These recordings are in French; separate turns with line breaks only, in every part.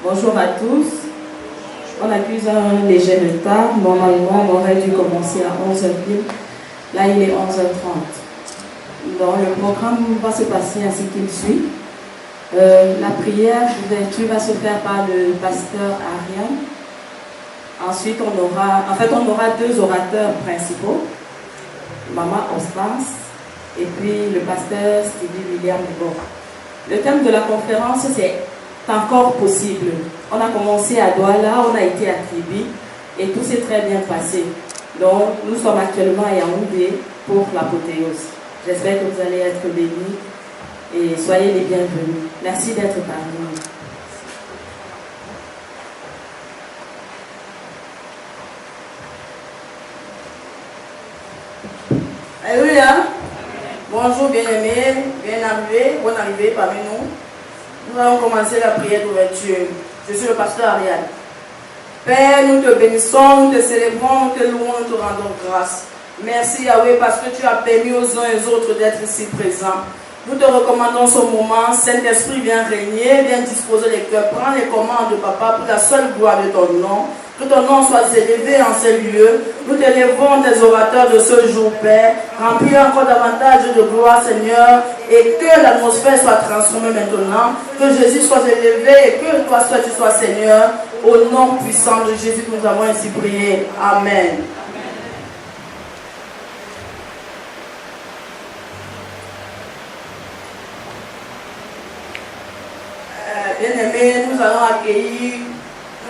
Bonjour à tous. On accuse un léger retard. Normalement, on aurait dû commencer à 11h pile. Là, il est 11h30. Donc, le programme va se passer ainsi qu'il suit. La prière d'ouverture va se faire par le pasteur Ariane. Ensuite, on aura deux orateurs principaux. Maman Ostance et puis le pasteur Stevie William Debord. Le thème de la conférence, c'est encore possible. On a commencé à Douala, on a été à Kribi et tout s'est très bien passé. Donc, nous sommes actuellement à Yaoundé pour l'apothéose. J'espère que vous allez être bénis et soyez les bienvenus. Merci d'être parmi nous.
Alléluia. Bonjour bien-aimés, bonne arrivée parmi nous. Nous allons commencer la prière d'ouverture. Je suis le pasteur Ariane. Père, nous te bénissons, nous te célébrons, nous te louons, nous te rendons grâce. Merci Yahweh parce que tu as permis aux uns et aux autres d'être ici présents. Nous te recommandons ce moment. Saint-Esprit, viens régner, viens disposer les cœurs. Prends les commandes, Papa, pour la seule gloire de ton nom. Que ton nom soit élevé en ces lieux. Nous t'élèvons tes orateurs de ce jour, Père. Remplis encore davantage de gloire, Seigneur, et que l'atmosphère soit transformée maintenant. Que Jésus soit élevé et que toi seul tu sois Seigneur. Au nom puissant de Jésus que nous avons ainsi prié. Amen. Bien-aimés, nous allons accueillir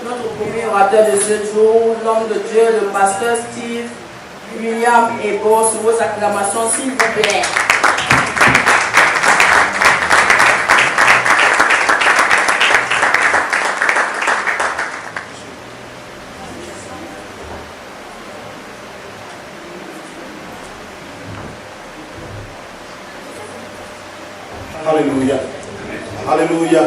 notre premier orateur de ce jour, l'homme de Dieu, le pasteur Steve William Ebo, sous vos acclamations, s'il vous plaît.
Alléluia. Alléluia.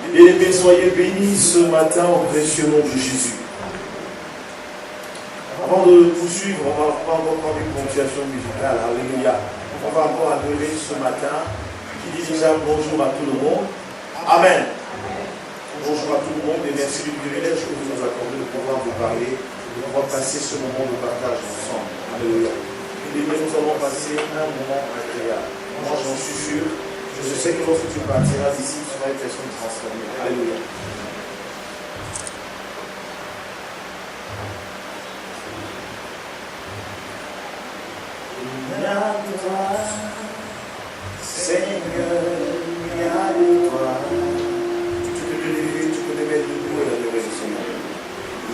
Bien-aimés, soyez bénis ce matin au précieux nom de Jésus. Avant de poursuivre, on va prendre une ponctuation musicale. Alléluia. On va encore adorer ce matin qui dit déjà bonjour à tout le monde. Amen. Bonjour à tout le monde et merci du privilège que vous nous accordez de pouvoir vous parler et de pouvoir passer ce moment de partage ensemble. Alléluia. Et nous allons passer un moment agréable. Moi, j'en suis sûr. Je sais que lorsque tu partiras d'ici, tu seras une personne transformée. Alléluia. Il y a de toi, Seigneur, il y a de toi. Tu peux te lever, tu peux te mettre debout et adorer le Seigneur.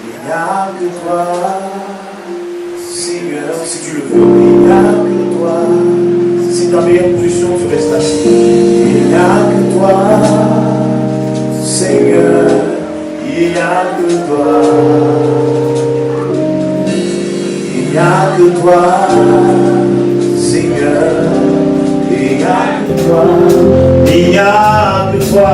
Il y a de toi, Seigneur, si tu le veux, il y a de toi. Si ta meilleure position, tu restes assis. Il n'y a que toi, Seigneur, il n'y a que toi. Il n'y a que toi, Seigneur, il n'y a que toi. Il n'y a que toi.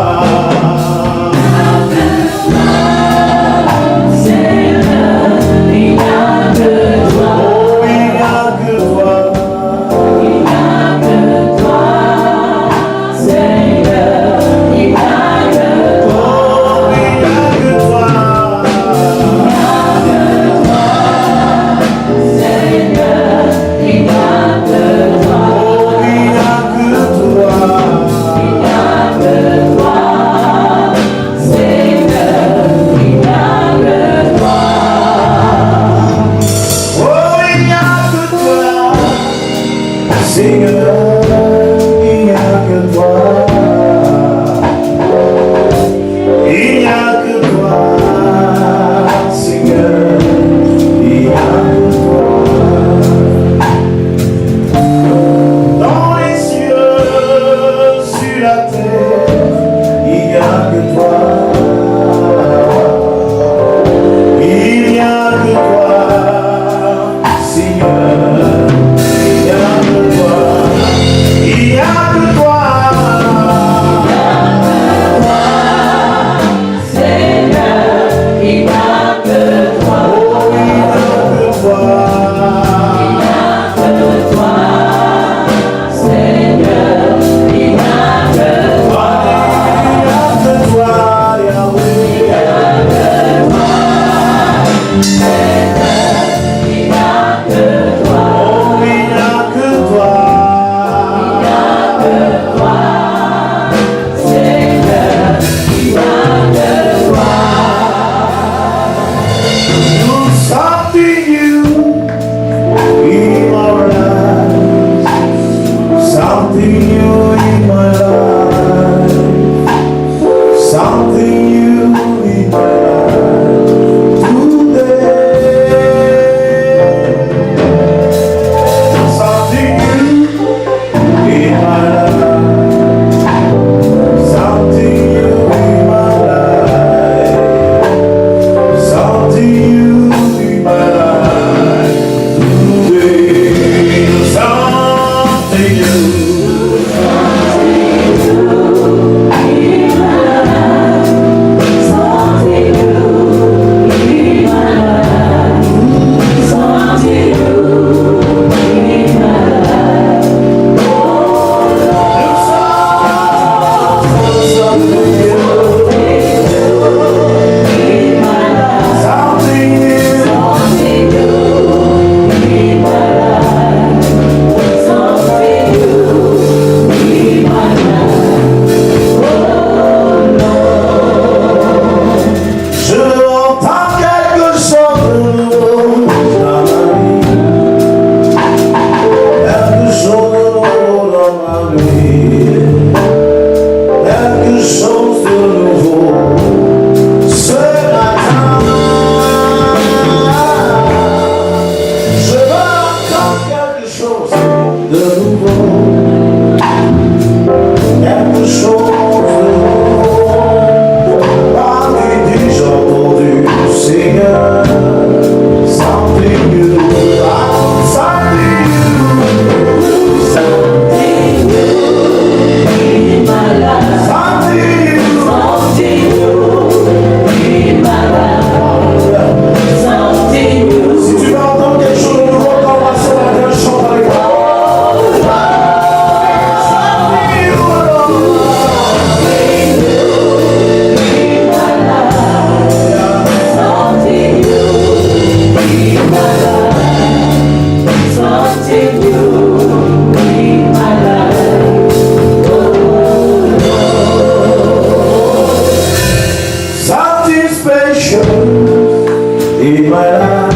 in my life.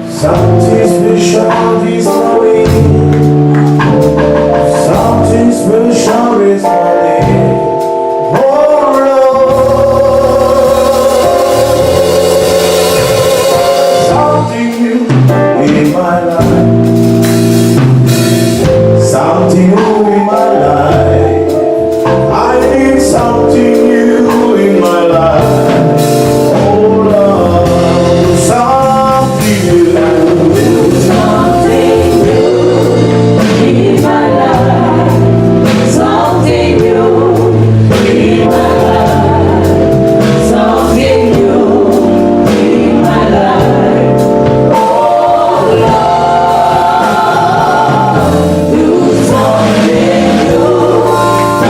Something special this morning. Something special this morning. Oh Lord, something new in my life. Something new in my life. I need something new in my life. Oh Lord, something new.
Something new in my life. Something new in my life. Something new in my life. Oh Lord, do something new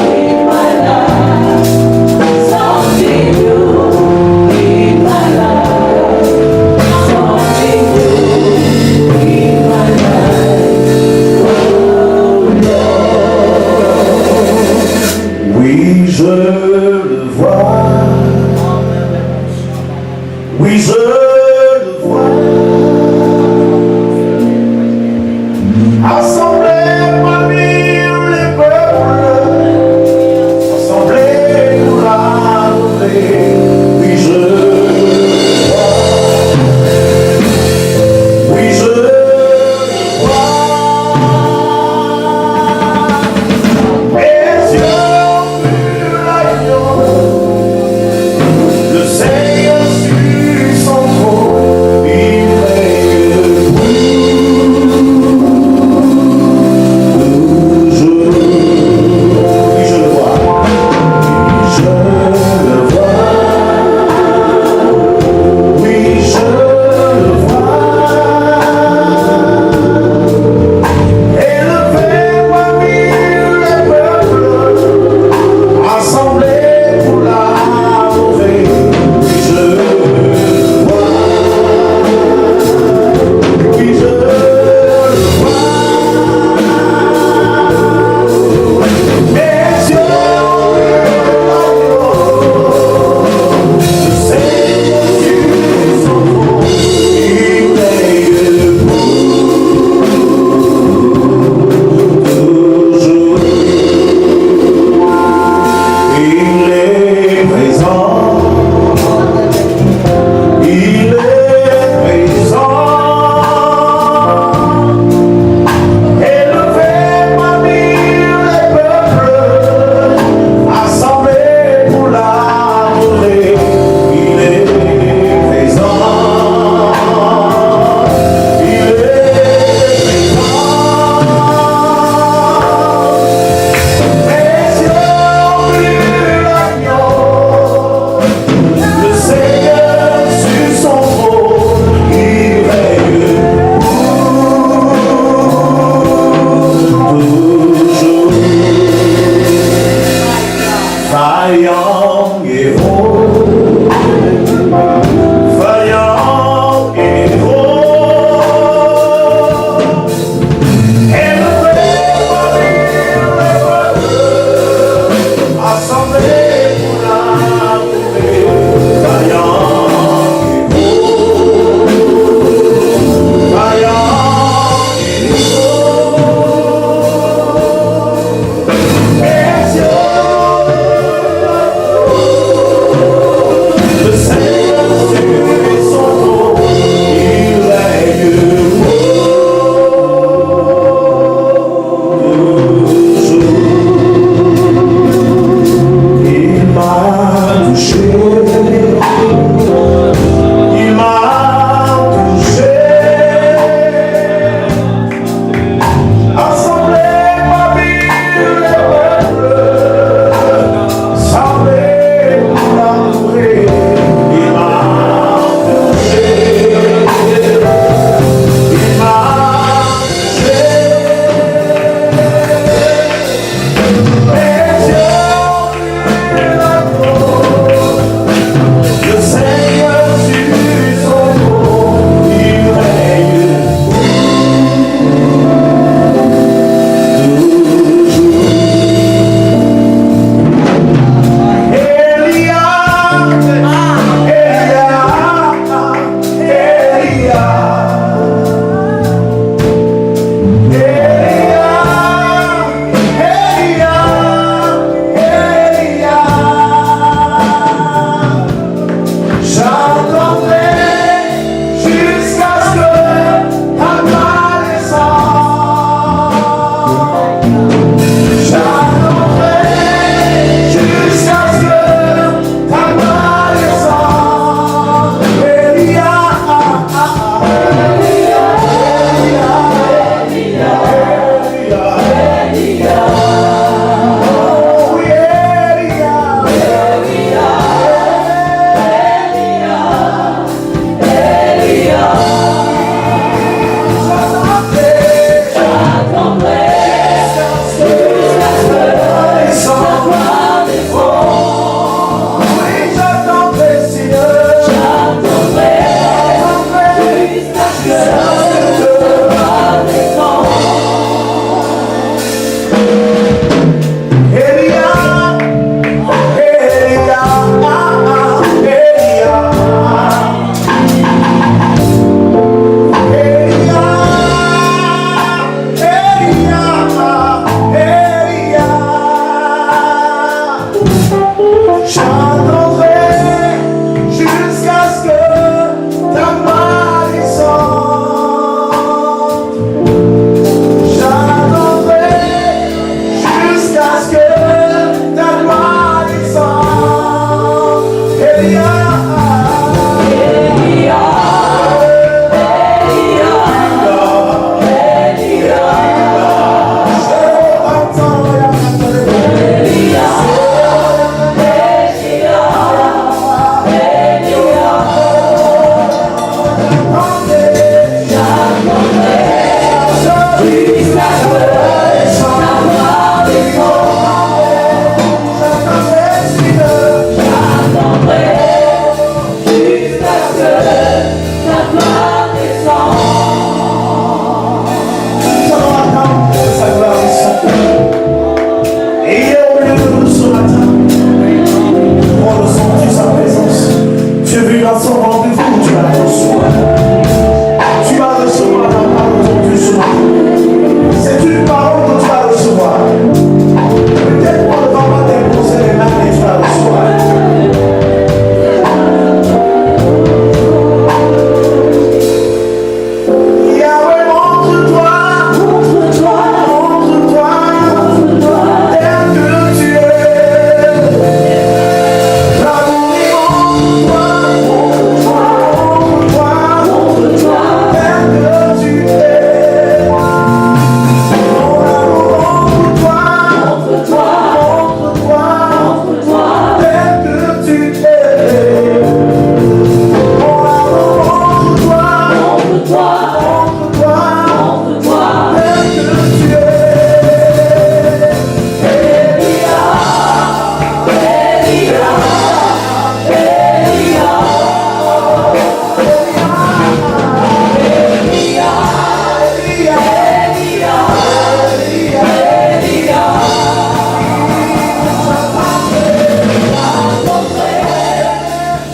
in my life. Something new in my life. Something new in my life. Oh Lord.
Oui, je le vois. Oui, je le vois. Assemblés parmi les peuples, assemblés pour l'adorer. Oui, je le vois. Oui, je le vois. Mes yeux vu l'agneau, le Seigneur sur son trône, il règne toujours. Oui, je le vois. Oui, je le vois. Oui, je le vois. Élevé parmi les peuples, assemblés pour l'adorer. Oui, je le vois. Oui, je le vois. Mes yeux ont vu l'agneau, le Seigneur sur son trône, il règne toujours. Il est présent. Il est présent. Élevé parmi les peuples, assemblés pour l'adorer. Il est présent. Il est présent. Mes yeux ont vu l'agneau, le Seigneur sur son trône, il règne toujours. Vaillant héros, vaillant héros, élevé parmi les peuples, assemblés pour l'adorer. Vaillant héros, vaillant héros, mes yeux ont vu l'agneau, le Seigneur sur son trône, il règne toujours. Il m'a touché. Il m'a touché. Assemblé parmi les peuples, assemblé pour l'adorer. Il m'a touché. Il m'a touché. Mes yeux ont vu l'agneau, le Seigneur sur son trône, il règne toujours. Elias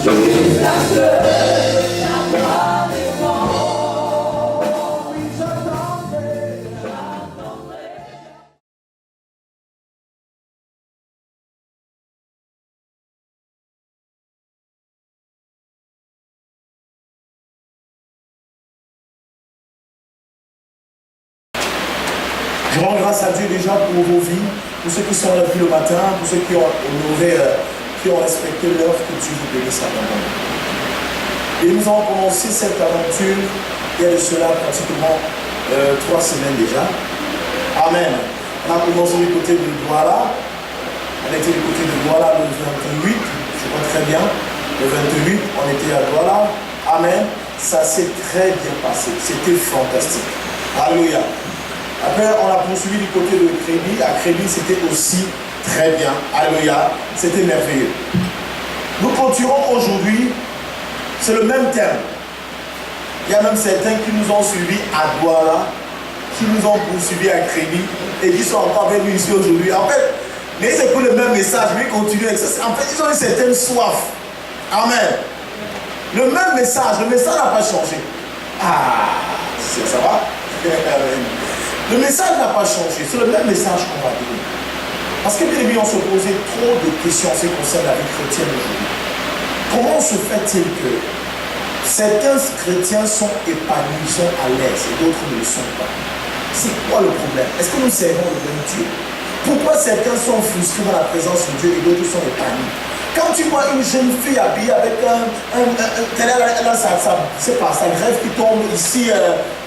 Je rends grâce à Dieu déjà pour vos vies, pour ceux qui sont là depuis le matin, pour ceux qui ont honoré, qui ont respecté l'heure, que Dieu vous bénisse abondamment. Et nous avons commencé cette aventure il y a de cela pratiquement 3 semaines déjà. Amen. On a commencé du côté de Douala. On était du côté de Douala le 28, je crois très bien. Le 28, on était à Douala. Amen. Ça s'est très bien passé. C'était fantastique. Alléluia. Après, on a poursuivi du côté de Crédit. À Crédit, c'était aussi très bien. Alléluia. C'était merveilleux. Nous continuerons aujourd'hui. C'est le même thème. Il y a même certains qui nous ont suivis à Douala, qui nous ont poursuivis à Crédit et qui sont encore avec nous ici aujourd'hui. En fait, mais c'est pour le même message, mais continuer avec ça. En fait, ils ont une certaine soif. Amen. Le même message, le message n'a pas changé. Ah, ça va? Le message n'a pas changé, c'est le même message qu'on va donner. Parce que bien évidemment, on se posait trop de questions en ce qui concerne la vie chrétienne aujourd'hui. Comment se fait-il que certains chrétiens sont épanouis, sont à l'aise et d'autres ne le sont pas? C'est quoi le problème? Est-ce que nous servons le même Dieu? Pourquoi certains sont frustrés dans la présence de Dieu et d'autres sont épanouis? Quand tu vois une jeune fille habillée avec c'est pas sa grève qui tombe ici,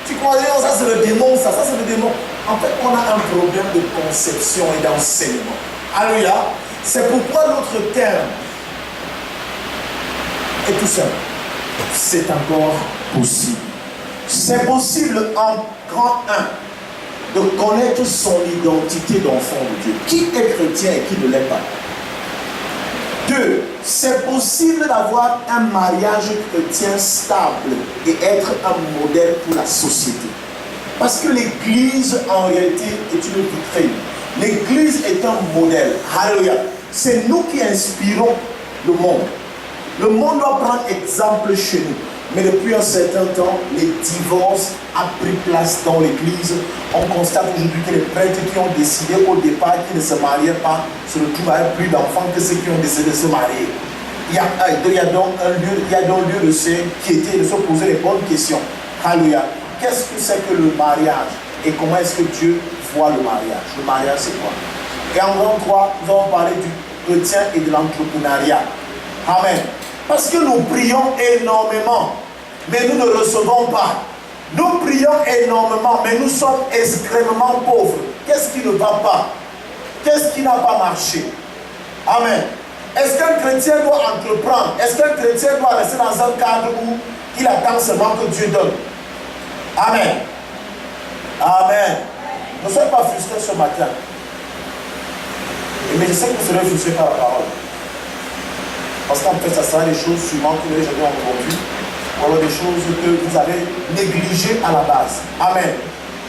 tu crois que ça c'est le démon, ça c'est le démon. En fait, on a un problème de conception et d'enseignement. Alléluia. C'est pourquoi notre thème est tout simple. C'est encore possible. C'est possible en grand 1 de connaître son identité d'enfant de Dieu. Qui est chrétien et qui ne l'est pas? 2. C'est possible d'avoir un mariage chrétien stable et être un modèle pour la société. Parce que l'Église, en réalité, est une vitrine. L'Église est un modèle. Alléluia. C'est nous qui inspirons le monde. Le monde doit prendre exemple chez nous. Mais depuis un certain temps, les divorces ont pris place dans l'Église. On constate aujourd'hui que les prêtres qui ont décidé au départ qu'ils ne se mariaient pas se retrouvent avec plus d'enfants que ceux qui ont décidé de se marier. Il y a donc lieu de s'inquiéter, de se poser les bonnes questions. Alléluia. Qu'est-ce que c'est que le mariage? Et comment est-ce que Dieu voit le mariage? Le mariage, c'est quoi? Et en grand 3, nous allons parler du chrétien et de l'entrepreneuriat. Amen. Parce que nous prions énormément, mais nous ne recevons pas. Nous prions énormément, mais nous sommes extrêmement pauvres. Qu'est-ce qui ne va pas? Qu'est-ce qui n'a pas marché? Amen. Est-ce qu'un chrétien doit entreprendre? Est-ce qu'un chrétien doit rester dans un cadre où il attend seulement que Dieu donne? Amen. Amen. Ne soyez pas frustrés ce matin. Mais je sais que vous serez frustrés par la parole. Parce qu'en fait, ça sera des choses suivantes que vous avez jamais entendues, ou alors des choses que vous avez négligées à la base. Amen.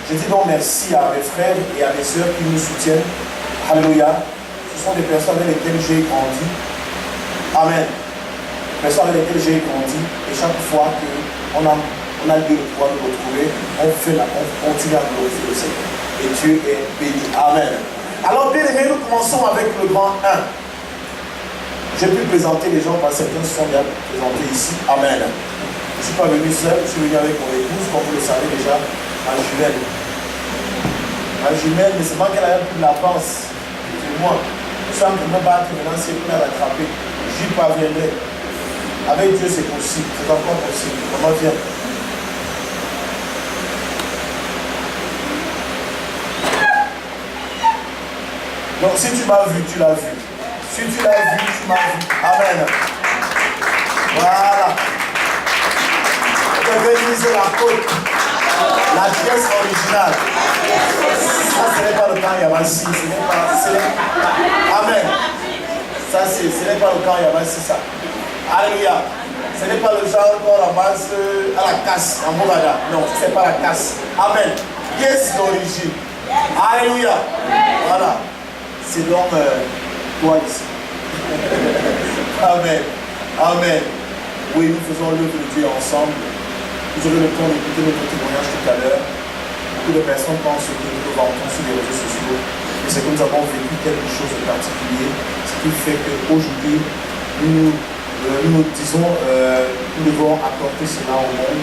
Je dis donc merci à mes frères et à mes soeurs qui nous soutiennent. Alléluia. Ce sont des personnes avec lesquelles j'ai grandi. Amen. Des personnes avec lesquelles j'ai grandi. Et chaque fois qu'on a lieu de pouvoir nous retrouver, on continue à glorifier le Seigneur. Et Dieu est béni. Amen. Alors, bien aimés, nous commençons avec le grand 1. J'ai pu présenter les gens parce que certains se sont bien présentés ici. Amen. Je ne suis pas venu seul, je suis venu avec mon épouse, comme vous le savez déjà, en jumelle. En jumelle, mais c'est moi qu'elle a un peu de l'avance que moi. Je suis en train de me battre maintenant, c'est pour la rattraper. J'y parviendrai. Avec Dieu, c'est possible. C'est encore possible. Comment dire? Donc, si tu m'as vu, tu l'as vu. Si tu l'as vu, tu m'as vu. Amen. Voilà. Je vais utiliser la côte. La pièce originale. Ça, ce n'est pas le camp Yabassi. Amen. Ça, ce n'est pas le camp Yabassi, ça. Alléluia. Ce n'est pas le genre qu'on ramasse à la casse, en Bourada. Non, ce n'est pas la casse. Amen. Pièce d'origine. Alléluia. Voilà. C'est donc toi ici. Amen. Amen. Oui, nous faisons l'œuvre de Dieu ensemble. Vous aurez le temps d'écouter notre témoignage tout à l'heure. Beaucoup de personnes pensent que nous nous vantons sur les réseaux sociaux. Mais c'est que nous avons vécu quelque chose de particulier. Ce qui fait qu'aujourd'hui, nous disons, nous devons apporter cela au monde.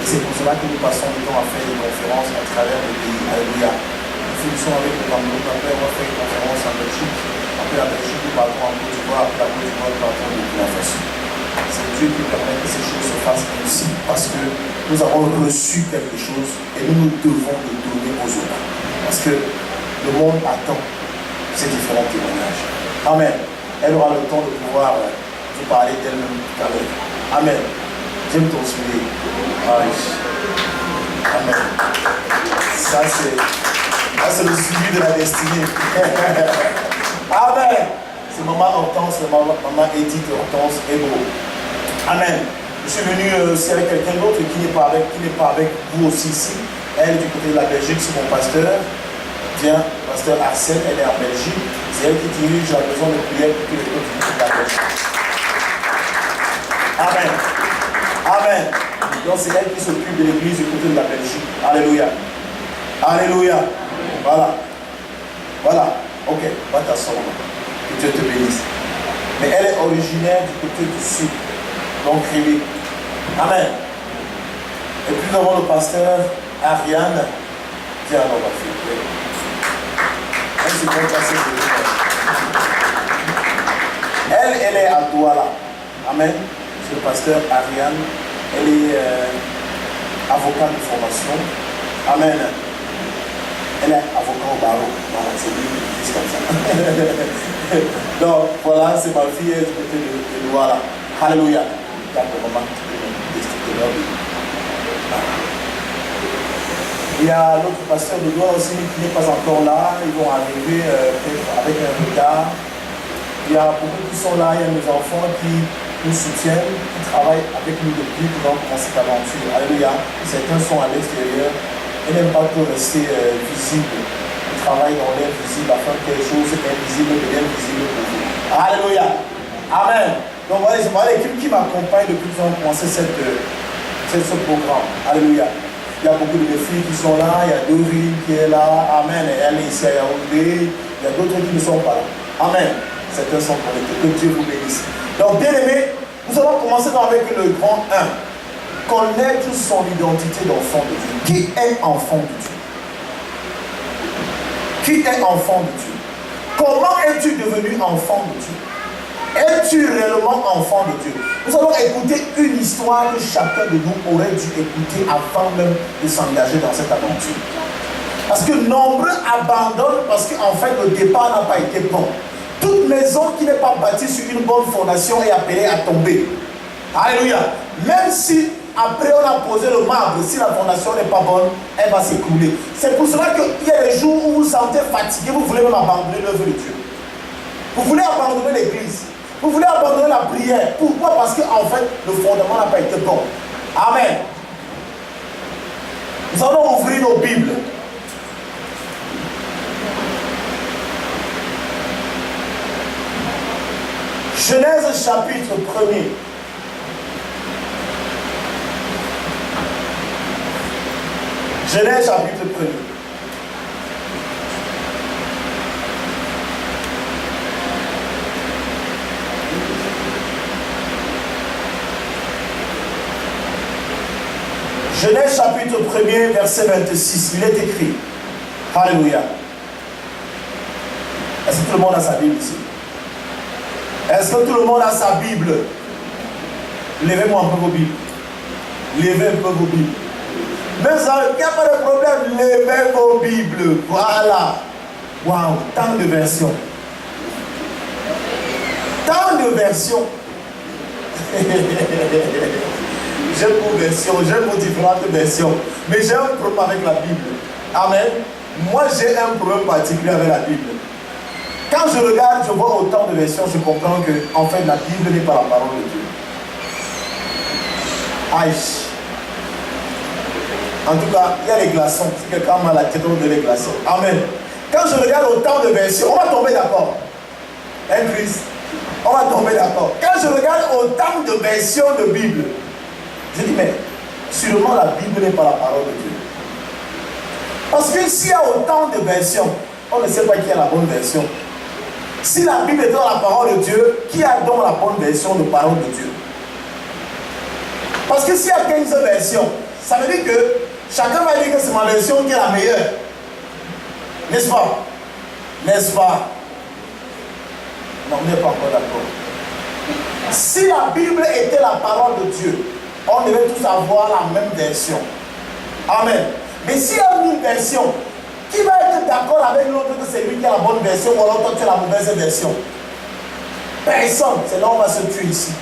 Et c'est pour cela que nous passons le temps à faire des conférences à travers le pays. Alléluia. Nous finissons avec le Cameroun. Après, on va faire une conférence en Belgique. Après la Belgique, nous partons en Côte d'Ivoire. Après la Côte d'Ivoire, nous partons en Burkina Faso. C'est Dieu qui permet que ces choses se fassent ainsi. Parce que nous avons reçu quelque chose et nous devons le donner aux autres. Parce que le monde attend ces différents témoignages. Amen. Elle aura le temps de pouvoir vous parler d'elle-même tout à l'heure. Amen. J'aime ton sourire. Amen. Ça c'est le suivi de la destinée. Amen. C'est maman Hortense, maman Edith Hortense Ego. Amen. Je suis venu aussi avec quelqu'un d'autre qui n'est pas avec vous aussi ici. Elle du côté de la Belgique, c'est mon pasteur. Bien, pasteur Arsène, elle est en Belgique. C'est elle qui dirige la maison de prière pour tous les peuples de la Belgique. Amen. Amen. Donc c'est elle qui s'occupe de l'église du côté de la Belgique. Alléluia. Alléluia. Voilà. Voilà. Ok, va t'asseoir. Que Dieu te bénisse. Mais elle est originaire du côté du sud. Donc Rémi. Amen. Et puis nous avons le pasteur Ariane. Viens alors ma fille. Elle se compte assez de elle est à Douala. Amen. C'est le pasteur Ariane. Elle est avocate de formation. Amen. Elle est avocat au barreau. Voilà, c'est lui qui dit comme ça. Donc voilà, c'est ma fille du côté de Douala. Alléluia. Il y a l'autre pasteur de Douala aussi qui n'est pas encore là. Ils vont arriver avec un retard. Il y a beaucoup qui sont là. Il y a mes enfants qui nous soutiennent, qui travaillent avec nous depuis que nous avons commencé cette aventure. Alléluia. Certains sont à l'extérieur et n'aiment pas trop rester visibles. Ils travaillent dans l'invisible afin que les choses invisibles deviennent visibles pour vous. Alléluia. Amen. Donc voilà, c'est l'équipe qui m'accompagne depuis que nous avons commencé ce programme. Alléluia. Il y a beaucoup de filles qui sont là. Il y a Dorine qui est là. Amen. Et elle est ici à Yaoundé. Il y a d'autres qui ne sont pas là. Amen. Certains sont connectés. Que Dieu vous bénisse. Donc, bien aimés, nous allons commencer avec le grand 1. Connaître son identité d'enfant de Dieu. Qui est enfant de Dieu? Qui est enfant de Dieu? Comment es-tu devenu enfant de Dieu? Es-tu réellement enfant de Dieu? Nous allons écouter une histoire que chacun de nous aurait dû écouter avant même de s'engager dans cette aventure. Parce que nombreux abandonnent parce qu'en fait le départ n'a pas été bon. Toute maison qui n'est pas bâtie sur une bonne fondation est appelée à tomber. Alléluia. Même si après on a posé le marbre, si la fondation n'est pas bonne, elle va s'écrouler. C'est pour cela qu'il y a des jours où vous vous sentez fatigué, vous voulez même abandonner l'œuvre de Dieu. Vous voulez abandonner l'église. Vous voulez abandonner la prière. Pourquoi? Parce qu'en fait, le fondement n'a pas été bon. Amen. Nous allons ouvrir nos Bibles. Genèse chapitre 1er. Genèse chapitre 1er. Genèse chapitre 1er, verset 26, il est écrit. Alléluia. Est-ce que tout le monde a sa Bible ici? Est-ce que tout le monde a sa Bible? Levez-moi un peu vos Bibles. Levez un peu vos Bibles. Mais ça, il n'y a pas de problème. Levez vos Bibles. Voilà. Waouh, tant de versions. Tant de versions. J'aime vos versions, j'aime vos différentes versions. Mais j'ai un problème avec la Bible. Amen. Moi, j'ai un problème particulier avec la Bible. Quand je regarde, je vois autant de versions, je comprends que, en fait, la Bible n'est pas la parole de Dieu. Aïe. En tout cas, il y a les glaçons. Si quelqu'un m'a la tête, on donne les glaçons. Amen. Quand je regarde autant de versions, on va tomber d'accord. Hein, Chris? On On va tomber d'accord. Quand je regarde autant de versions de Bible, je dis, mais sûrement la Bible n'est pas la parole de Dieu. Parce que s'il y a autant de versions, on ne sait pas qui est la bonne version. Si la Bible est dans la parole de Dieu, qui a donc la bonne version de parole de Dieu? Parce que s'il y a 15 versions, ça veut dire que chacun va dire que c'est ma version qui est la meilleure. N'est-ce pas? N'est-ce pas? Non, on n'est pas encore d'accord. Si la Bible était la parole de Dieu, on devait tous avoir la même version. Amen. Mais s'il y a une version, qui va être d'accord avec l'autre que c'est lui qui a la bonne version ou alors toi tu as la mauvaise version? Personne. C'est là où on va se tuer ici.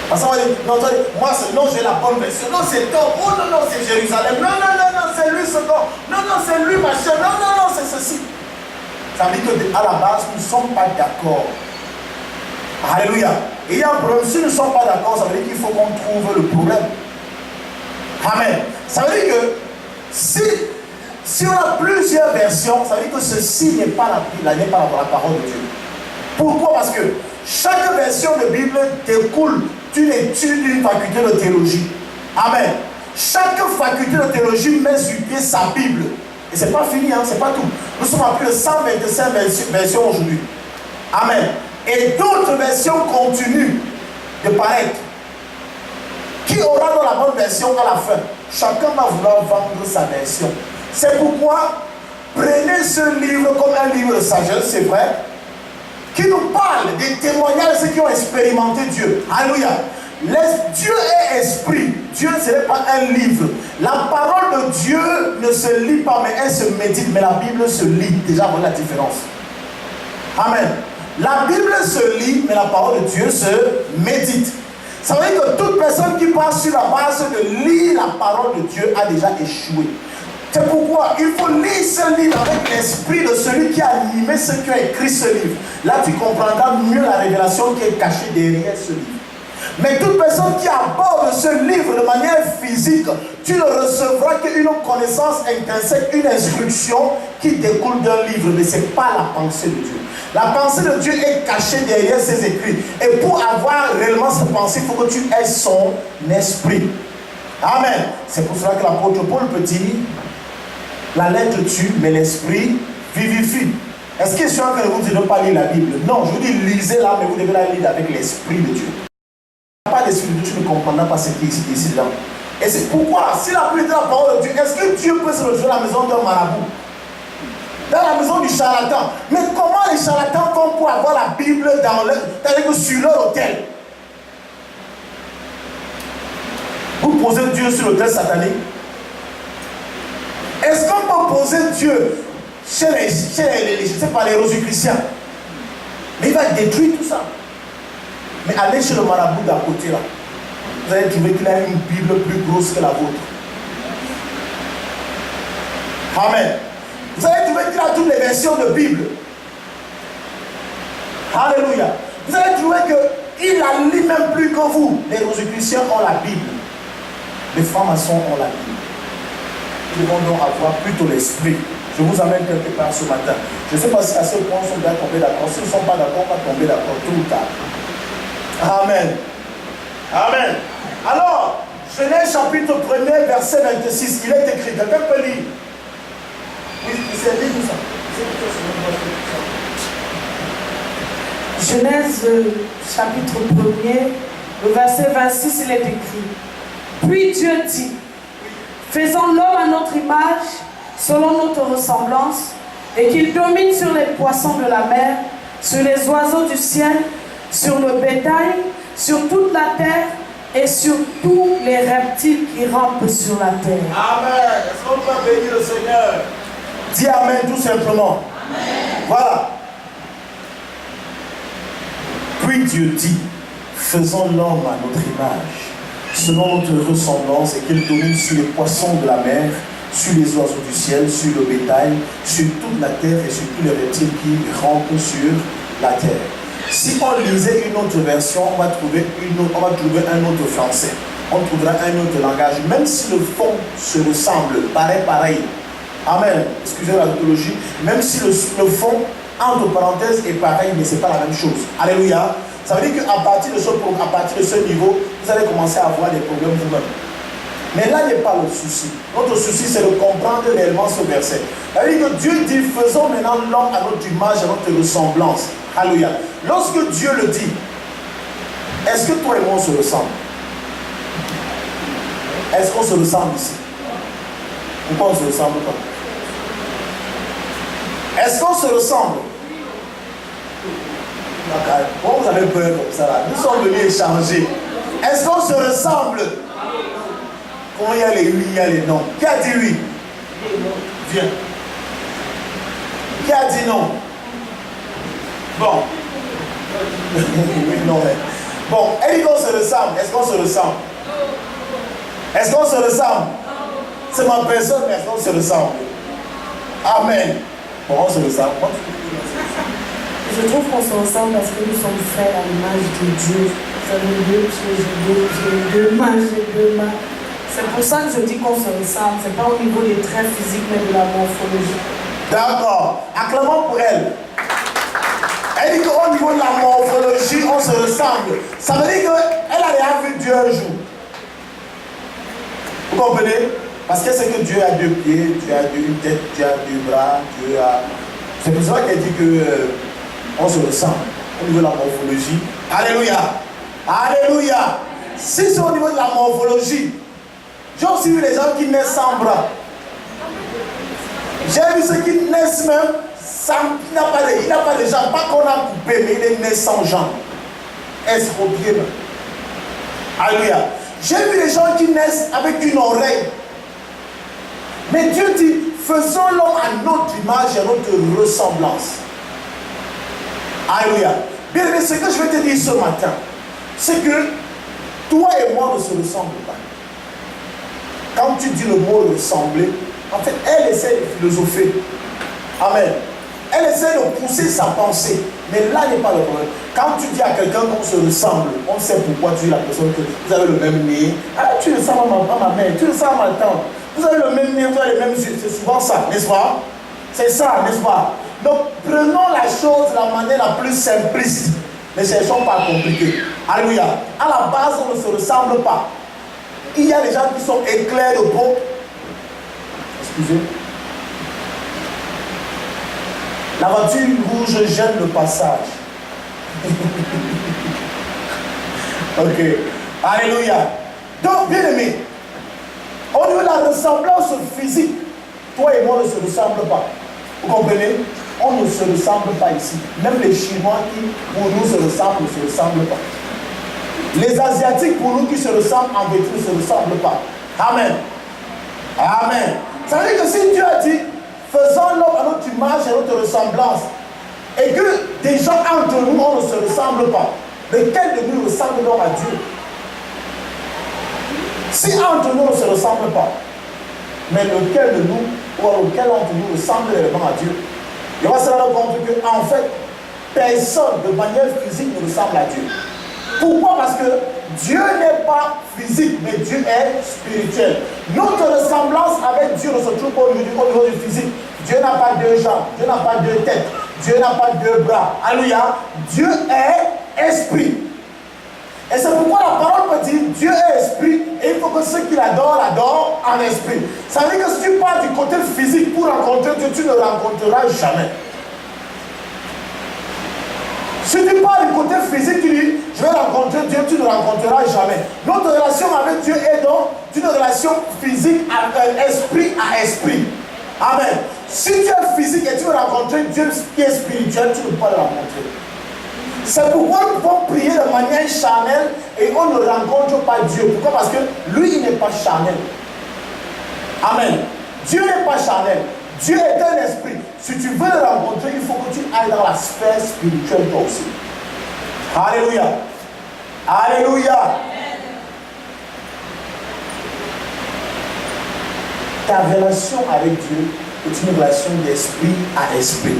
Parce qu'on va dire, non, moi non, j'ai la bonne version. Non, c'est toi. Oh non, non, c'est Jérusalem. Non, non, non, non, c'est lui ce corps. Non, non, c'est lui machin. Non, non, non, c'est ceci. Ça veut dire qu'à la base, nous ne sommes pas d'accord. Alléluia. Et il y a un problème. Si nous ne sommes pas d'accord, ça veut dire qu'il faut qu'on trouve le problème. Amen. Ça veut dire que si on a plusieurs versions, ça veut dire que ceci n'est pas la parole de Dieu. Pourquoi? Parce que chaque version de Bible découle d'une étude d'une faculté de théologie. Amen. Chaque faculté de théologie met sur pied sa Bible. Et ce n'est pas fini, hein, c'est pas tout. Nous sommes à plus de 125 versions aujourd'hui. Amen. Et d'autres versions continuent de paraître. Qui aura dans la bonne version à la fin? Chacun va vouloir vendre sa version. C'est pourquoi prenez ce livre comme un livre de sagesse, c'est vrai, qui nous parle des témoignages de ceux qui ont expérimenté Dieu. Alléluia. Dieu est esprit. Dieu, ce n'est pas un livre. La parole de Dieu ne se lit pas, mais elle se médite. Mais la Bible se lit. Déjà, voilà la différence. Amen. La Bible se lit, mais la parole de Dieu se médite. Ça veut dire que toute personne qui passe sur la base de lire la parole de Dieu a déjà échoué. C'est pourquoi il faut lire ce livre avec l'esprit de celui qui a animé ceux qui ont écrit ce livre. Là, tu comprendras mieux la révélation qui est cachée derrière ce livre. Mais toute personne qui aborde ce livre de manière physique, tu ne recevras qu'une connaissance intrinsèque, une instruction qui découle d'un livre, mais ce n'est pas la pensée de Dieu. La pensée de Dieu est cachée derrière ses écrits. Et pour avoir réellement cette pensée, il faut que tu aies son esprit. Amen. C'est pour cela que l'apôtre Paul peut dire, la lettre tue, mais l'esprit vivifie. Est-ce qu'il est sûr que vous ne devez pas lire la Bible? Non, je vous dis, lisez-la, mais vous devez la lire avec l'esprit de Dieu. Pas d'esprit de Dieu, tu ne comprendras pas ce qui est ici dedans. Et c'est pourquoi, si la Bible est la parole de Dieu, est-ce que Dieu peut se retrouver à la maison d'un marabout? Dans la maison du charlatan. Mais comment les charlatans font pour avoir la Bible sur leur hôtel? Vous posez Dieu sur l'hôtel satanique? Est-ce qu'on peut poser Dieu chez les je sais pas, les rosicruciens? Mais il va détruire tout ça. Mais allez chez le marabout d'à côté là. Vous allez trouver qu'il a une Bible plus grosse que la vôtre. Amen. Vous allez trouver qu'il a toutes les versions de Bible. Alléluia. Vous allez trouver qu'il la lit même plus que vous. Les rosicruciens ont la Bible. Les francs-maçons ont la Bible. Ils vont donc avoir plutôt l'esprit. Je vous amène quelque part ce matin. Je ne sais pas si à ce point on sont bien tombés d'accord. S'ils ne sont pas d'accord, on va tomber d'accord tout ou tard. Amen. Amen. Alors, Genèse chapitre 1er, verset 26, il est écrit, quelqu'un peut lire. Oui, c'est dit tout
ça. Genèse chapitre 1er, le verset 26, il est écrit. Puis Dieu dit, faisons l'homme à notre image, selon notre ressemblance, et qu'il domine sur les poissons de la mer, sur les oiseaux du ciel, sur le bétail, sur toute la terre et sur tous les reptiles qui rampent sur la terre.
Amen. Est-ce qu'on peut bénir le Seigneur? Dis Amen tout simplement. Amen. Voilà. Puis Dieu dit, faisons l'homme à notre image, selon notre ressemblance, et qu'il domine sur les poissons de la mer, sur les oiseaux du ciel, sur le bétail, sur toute la terre et sur tous les reptiles qui rampent sur la terre. Si on lisait une autre version, on va trouver un autre français. On trouvera un autre langage, même si le fond se ressemble, paraît pareil. Amen. Excusez la tautologie. Même si le fond entre parenthèses est pareil, mais ce n'est pas la même chose. Alléluia. Ça veut dire qu'à partir de ce niveau, vous allez commencer à avoir des problèmes vous-même. Mais là n'est pas le souci. Notre souci, c'est de comprendre réellement ce verset. Ça veut dire que Dieu dit, faisons maintenant l'homme à notre image, à notre ressemblance. Alléluia. Lorsque Dieu le dit, est-ce que toi et moi on se ressemble? Est-ce qu'on se ressemble ici? Pourquoi on ne se ressemble pas? Est-ce qu'on se ressemble? Pourquoi vous avez peur comme ça là? Nous sommes venus échanger. Est-ce qu'on se ressemble? Comment il y a les oui, il y a les non. Qui a dit oui? Viens. Qui a dit non? Bon. Oui, non, mais. Bon, elle dit qu'on se ressemble. Est-ce qu'on se ressemble? Est-ce qu'on se ressemble? C'est ma personne, mais est-ce qu'on se ressemble? Amen. Bon, on se ressemble.
Je trouve qu'on se ressemble parce que nous sommes faits à l'image de Dieu. Vous avez deux mains, j'ai deux mains. C'est pour ça que je dis qu'on se ressemble. Ce n'est pas au niveau des traits physiques, mais de la morphologie.
D'accord. Acclamons pour elle. Elle dit qu'au niveau de la morphologie, on se ressemble. Ça veut dire qu'elle a déjà vu Dieu un jour. Vous comprenez? Parce qu'elle sait que Dieu a deux pieds, Dieu a une tête, Dieu a deux bras, Dieu a... C'est pour ça qu'elle dit que on se ressemble au niveau de la morphologie. Alléluia. Alléluia. Si c'est au niveau de la morphologie, j'ai aussi vu les gens qui naissent sans bras. J'ai vu ceux qui naissent même sans... Il n'a pas de jambes. Pas qu'on a coupé, mais il est né sans jambes. Estropié. Alléluia. J'ai vu les gens qui naissent avec une oreille. Mais Dieu dit, faisons l'homme à notre image et à notre ressemblance. Alléluia. Bien aimé, ce que je vais te dire ce matin, c'est que toi et moi ne se ressemblent pas. Quand tu dis le mot ressembler, en fait, elle essaie de philosopher. Amen. Elle essaie de pousser sa pensée. Mais là n'est pas le problème. Quand tu dis à quelqu'un qu'on se ressemble, on sait pourquoi tu dis à la personne que vous avez le même nez. Ah, tu ressembles à ma mère, tu ressembles à ma tante. Vous avez le même nez, vous avez les mêmes yeux. C'est souvent ça, n'est-ce pas? C'est ça, n'est-ce pas? Donc, prenons la chose de la manière la plus simpliste. Ne cherchons pas à compliquer. Alléluia. À la base, on ne se ressemble pas. Il y a des gens qui sont éclairs de peau. Excusez. La voiture rouge gêne le passage. Ok. Alléluia. Donc, bien aimé, au niveau de la ressemblance physique, toi et moi ne se ressemblent pas. Vous comprenez? On ne se ressemble pas ici. Même les Chinois qui, pour nous, se ressemblent, ne se ressemblent pas. Les Asiatiques, pour nous, qui se ressemblent en vérité, ne se ressemblent pas. Amen. Amen. Ça veut dire que si Dieu a dit, faisons l'homme à notre image et à notre ressemblance, et que des gens entre nous, on ne se ressemble pas, lequel de nous ressemble donc à Dieu? Si entre nous, on ne se ressemble pas, mais lequel de nous, ou lequel entre nous ressemble réellement à Dieu? Et on va se rendre compte qu'en fait, personne de manière physique ne ressemble à Dieu. Pourquoi? Parce que Dieu n'est pas physique, mais Dieu est spirituel. Notre ressemblance avec Dieu ne se trouve pas au niveau du physique. Dieu n'a pas deux jambes, Dieu n'a pas deux têtes, Dieu n'a pas deux bras. Alléluia. Dieu est esprit. Et c'est pourquoi la parole peut dire Dieu est esprit et il faut que ceux qui l'adorent en esprit. Ça veut dire que si tu pars du côté physique pour rencontrer Dieu, tu ne le rencontreras jamais. Si tu pars du côté physique, tu dis je vais rencontrer Dieu, tu ne le rencontreras jamais. Notre relation avec Dieu est donc une relation physique, esprit à esprit. Amen. Si tu es physique et tu veux rencontrer Dieu qui est spirituel, tu ne peux pas le rencontrer. C'est pourquoi nous pouvons prier de manière charnelle et on ne rencontre pas Dieu. Pourquoi? Parce que lui, il n'est pas charnel. Amen. Dieu n'est pas charnel. Dieu est un esprit. Si tu veux le rencontrer, il faut que tu ailles dans la sphère spirituelle toi aussi. Alléluia. Alléluia. Ta relation avec Dieu est une relation d'esprit à esprit.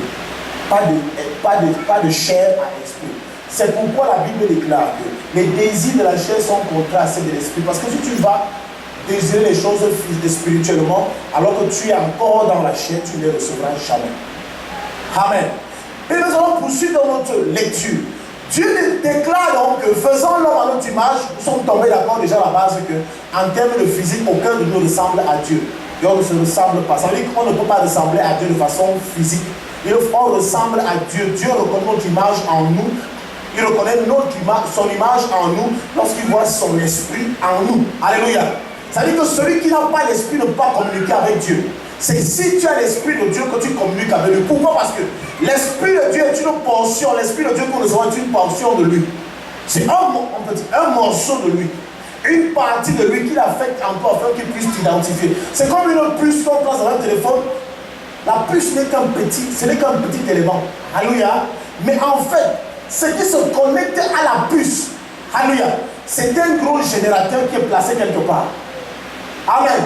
Pas de chair à esprit. C'est pourquoi la Bible déclare que les désirs de la chair sont contraires à ceux de l'esprit. Parce que si tu vas désirer les choses spirituellement, alors que tu es encore dans la chair, tu ne les recevras jamais. Amen. Et nous allons poursuivre dans notre lecture. Dieu déclare donc que faisant l'homme à notre image, nous sommes tombés d'accord déjà à la base que, en termes de physique, aucun de nous ressemble à Dieu. Et on ne se ressemble pas. Ça veut dire qu'on ne peut pas ressembler à Dieu de façon physique. On ressemble à Dieu. Dieu reconnaît notre image en nous. Il reconnaît son image en nous lorsqu'il voit son esprit en nous. Alléluia. Ça veut dire que celui qui n'a pas l'esprit ne peut pas communiquer avec Dieu. C'est si tu as l'esprit de Dieu que tu communiques avec lui. Pourquoi? Parce que l'esprit de Dieu est une portion. L'esprit de Dieu que nous avons est une portion de lui. C'est un morceau de lui. Une partie de lui qu'il affecte un peu afin qu'il puisse t'identifier. C'est comme une puce qu'on place dans un téléphone. La puce n'est qu'un petit élément. Alléluia. Mais en fait, ce qui se connecte à la puce, alléluia, c'est un gros générateur qui est placé quelque part. Amen.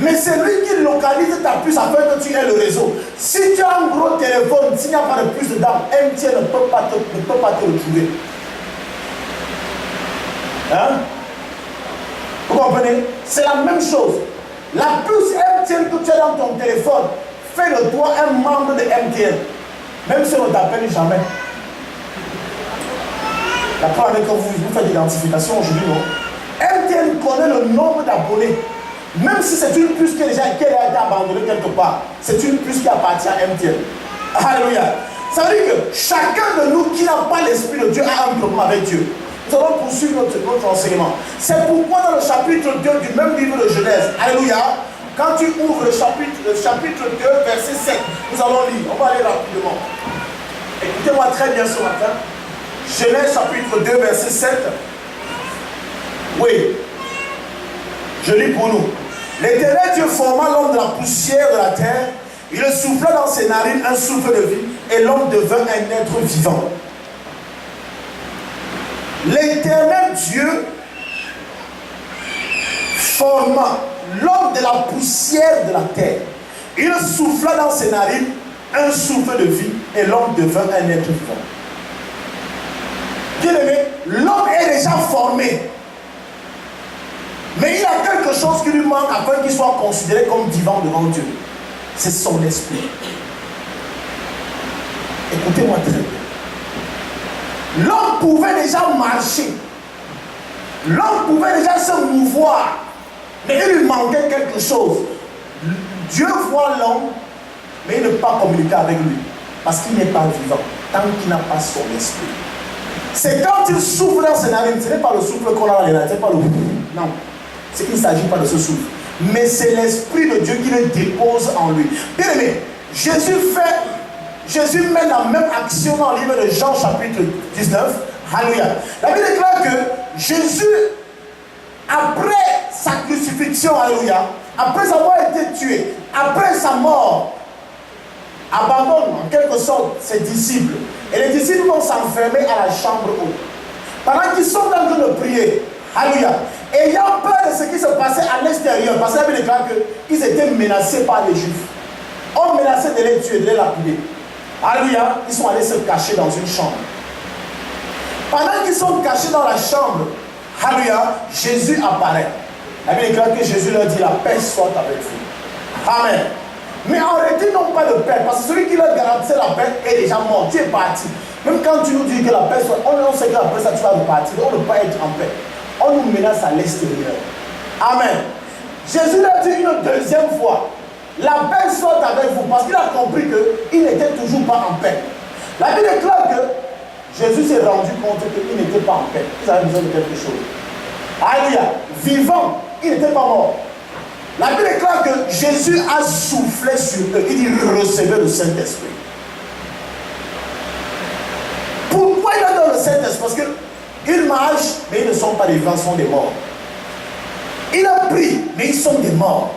Mais c'est lui qui localise ta puce afin que tu aies le réseau. Si tu as un gros téléphone, s'il n'y a pas de puce dedans, MTN ne peut pas te retrouver. Hein? Vous comprenez? C'est la même chose. La puce MTN que tu as dans ton téléphone fait de toi un membre de MTN. Même si on ne t'appelle jamais. La première année que vous faites l'identification aujourd'hui, non? MTN connaît le nombre d'abonnés. Même si c'est une puce qui a été abandonnée quelque part, c'est une puce qui appartient à MTN. Alléluia. Ça veut dire que chacun de nous qui n'a pas l'esprit de Dieu a un problème avec Dieu. Nous allons poursuivre notre enseignement. C'est pourquoi dans le chapitre 2 du même livre de Genèse, alléluia, quand tu ouvres le chapitre 2, verset 7, nous allons lire. On va aller rapidement. Écoutez-moi très bien ce matin. Genèse chapitre 2, verset 7. Oui. Je lis pour nous. L'Éternel Dieu forma l'homme de la poussière de la terre. Il souffla dans ses narines un souffle de vie et l'homme devint un être vivant. L'Éternel Dieu forma l'homme de la poussière de la terre. Il souffla dans ses narines un souffle de vie et l'homme devint un être vivant. Bien aimé, l'homme est déjà formé. Mais il y a quelque chose qui lui manque afin qu'il soit considéré comme vivant devant Dieu. C'est son esprit. Écoutez-moi très bien. L'homme pouvait déjà marcher. L'homme pouvait déjà se mouvoir. Mais il lui manquait quelque chose. Dieu voit l'homme, mais il ne peut pas communiquer avec lui. Parce qu'il n'est pas vivant, tant qu'il n'a pas son esprit. C'est quand il souffle dans ses narines. Ce n'est pas le souffle qu'on a dans les narines. Ce n'est pas le... Non. Il ne s'agit pas de ce souffle. Mais c'est l'Esprit de Dieu qui le dépose en lui. Bien aimé, Jésus met la même action dans le livre de Jean chapitre 19. Alléluia. La Bible déclare que Jésus, après sa crucifixion, alléluia, après avoir été tué, après sa mort, abandonne en quelque sorte ses disciples. Et les disciples vont s'enfermer à la chambre haute. Pendant qu'ils sont en train de prier, alléluia, ayant peur de ce qui se passait à l'extérieur, parce que la Bible déclare qu'ils étaient menacés par les Juifs. On menaçait de les tuer, de les lapider. Alléluia, ils sont allés se cacher dans une chambre. Pendant qu'ils sont cachés dans la chambre, alléluia, Jésus apparaît. La Bible déclare que Jésus leur dit: la paix soit avec vous. Amen. Mais en réalité, ils n'ont pas de paix, parce que celui qui leur garantissait la paix est déjà mort, tu es parti. Même quand tu nous dis que la paix soit, on sait qu'après ça tu vas repartir, on ne peut pas être en paix. On nous menace à l'extérieur. Amen. Jésus l'a dit une deuxième fois: la paix soit avec vous, parce qu'il a compris qu'il n'était toujours pas en paix. La Bible déclare que Jésus s'est rendu compte qu'il n'était pas en paix. Il avait besoin de quelque chose. Alléluia. Vivant, il n'était pas mort. La Bible déclare que Jésus a soufflé sur eux. Il dit: recevez le Saint-Esprit. Pourquoi il a donné le Saint-Esprit? Parce qu'ils marchent, mais ils ne sont pas des vivants, ils sont des morts. Il a pris, mais ils sont des morts.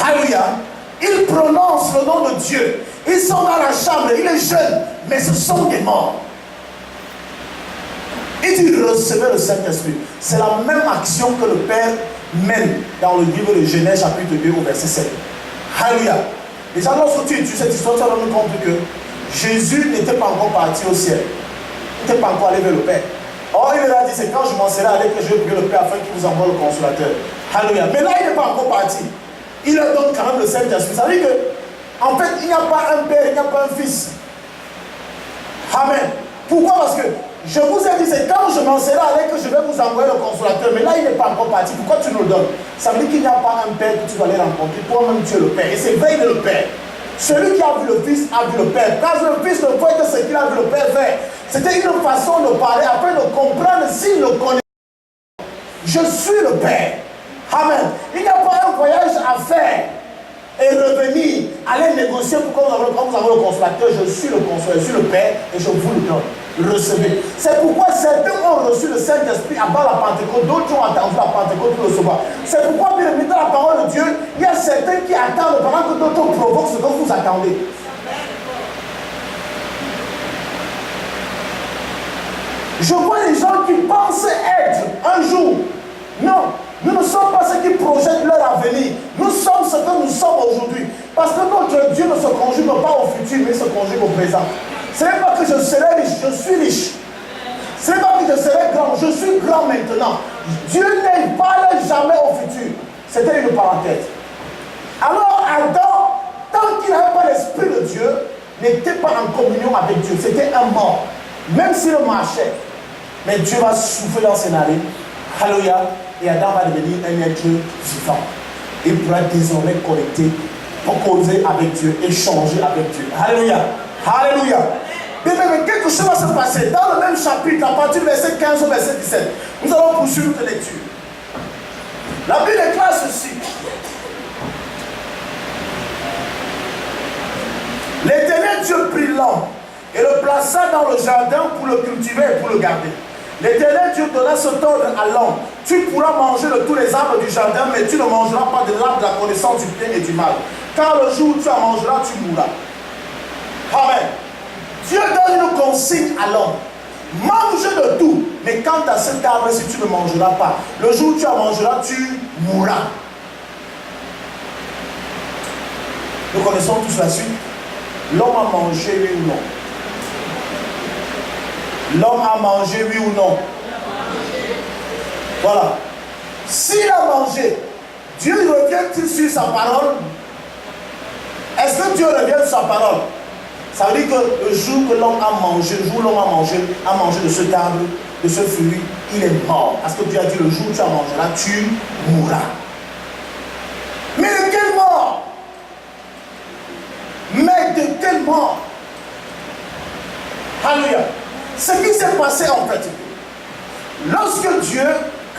Alléluia. Ils prononcent le nom de Dieu. Ils sont dans la chambre, il est jeune, mais ce sont des morts. Il dit: recevez le Saint-Esprit. C'est la même action que le Père mène dans le livre de Genèse chapitre 2 au verset 7. Alléluia. Déjà lorsque tu étudies cette histoire, tu vas te compte que Jésus n'était pas encore parti au ciel. Il n'était pas encore allé vers le Père. Or il a dit: c'est quand je m'en serai allé que je vais prier le Père afin qu'il vous envoie le consolateur. Alléluia. Mais là il n'est pas encore parti. Il leur donne quand même le Saint-Esprit. Ça veut dire que, en fait, il n'y a pas un Père, il n'y a pas un Fils. Amen. Pourquoi? Parce que je vous ai dit, c'est quand je m'en serai allé que je vais vous envoyer le consolateur. Mais là, il n'est pas encore parti. Pourquoi tu nous le donnes? Ça veut dire qu'il n'y a pas un père que tu dois aller rencontrer. Toi-même, tu es le père. Et c'est veille de le père. Celui qui a vu le fils a vu le père. Quand le fils ne voit que ce qu'il a vu le père faire, c'était une façon de parler afin de comprendre s'il le connaît. Je suis le père. Amen. Il n'y a pas un voyage à faire et revenir, aller négocier pour quand vous avez le consolateur. Je suis le consolateur, je suis le père et je vous le donne. Recevez. C'est pourquoi certains ont reçu le Saint-Esprit avant la Pentecôte, d'autres ont attendu la Pentecôte pour le recevoir. C'est pourquoi, bien aimé, dans la parole de Dieu, il y a certains qui attendent pendant que d'autres provoquent ce que vous attendez. Je vois les gens qui pensent être un jour. Non, nous ne sommes pas ceux qui projettent leur avenir. Nous sommes ce que nous sommes aujourd'hui. Parce que notre Dieu ne se conjugue pas au futur, mais il se conjugue au présent. Ce n'est pas que je serai riche, je suis riche. Ce n'est pas que je serai grand, je suis grand maintenant. Dieu ne parle jamais au futur. C'était une parenthèse. Alors Adam, tant qu'il n'avait pas l'esprit de Dieu, n'était pas en communion avec Dieu. C'était un mort. Même s'il marchait. Mais Dieu va souffler dans ses narines. Alléluia. Et Adam va devenir un être vivant. Il pourra désormais connecter, causer avec Dieu, échanger avec Dieu. Alléluia. Alléluia. Mais quelque chose va se passer. Dans le même chapitre, à partir du verset 15 au verset 17, nous allons poursuivre notre lecture. La Bible déclare ceci. L'Éternel Dieu prit l'homme et le plaça dans le jardin pour le cultiver et pour le garder. L'Éternel Dieu donna cet ordre à l'homme. Tu pourras manger de tous les arbres du jardin, mais tu ne mangeras pas de l'arbre de la connaissance du bien et du mal. Car le jour où tu en mangeras, tu mourras. Amen. Dieu donne une consigne à l'homme. Mange de tout, mais quant à cet arbre, si tu ne mangeras pas, le jour où tu en mangeras, tu mourras. Nous connaissons tous la suite. L'homme a mangé, oui ou non? L'homme a mangé, oui ou non? Voilà. S'il a mangé, Dieu revient-il sur sa parole? Est-ce que Dieu revient sur sa parole? Ça veut dire que le jour que l'homme a mangé, le jour où l'homme a mangé de cet arbre, de ce fruit, il est mort. Parce que Dieu a dit, le jour où tu en mangeras, tu mourras. Mais de quelle mort? Mais de quelle mort? Alléluia. Ce qui s'est passé en fait, lorsque Dieu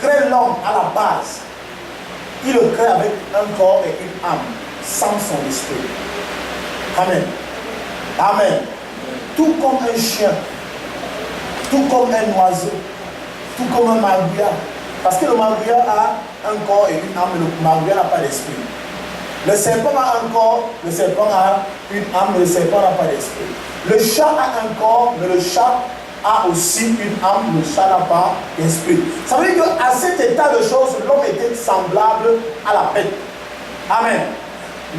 crée l'homme à la base, il le crée avec un corps et une âme, sans son esprit. Amen. Amen. Tout comme un chien, tout comme un oiseau, tout comme un marguerite. Parce que le marguerite a un corps et une âme, mais le marguerite n'a pas d'esprit. Le serpent a un corps, le serpent a une âme, mais le serpent n'a pas d'esprit. Le chat a un corps, mais le chat a aussi une âme, le chat n'a pas d'esprit. Ça veut dire qu'à cet état de choses, l'homme était semblable à la bête. Amen.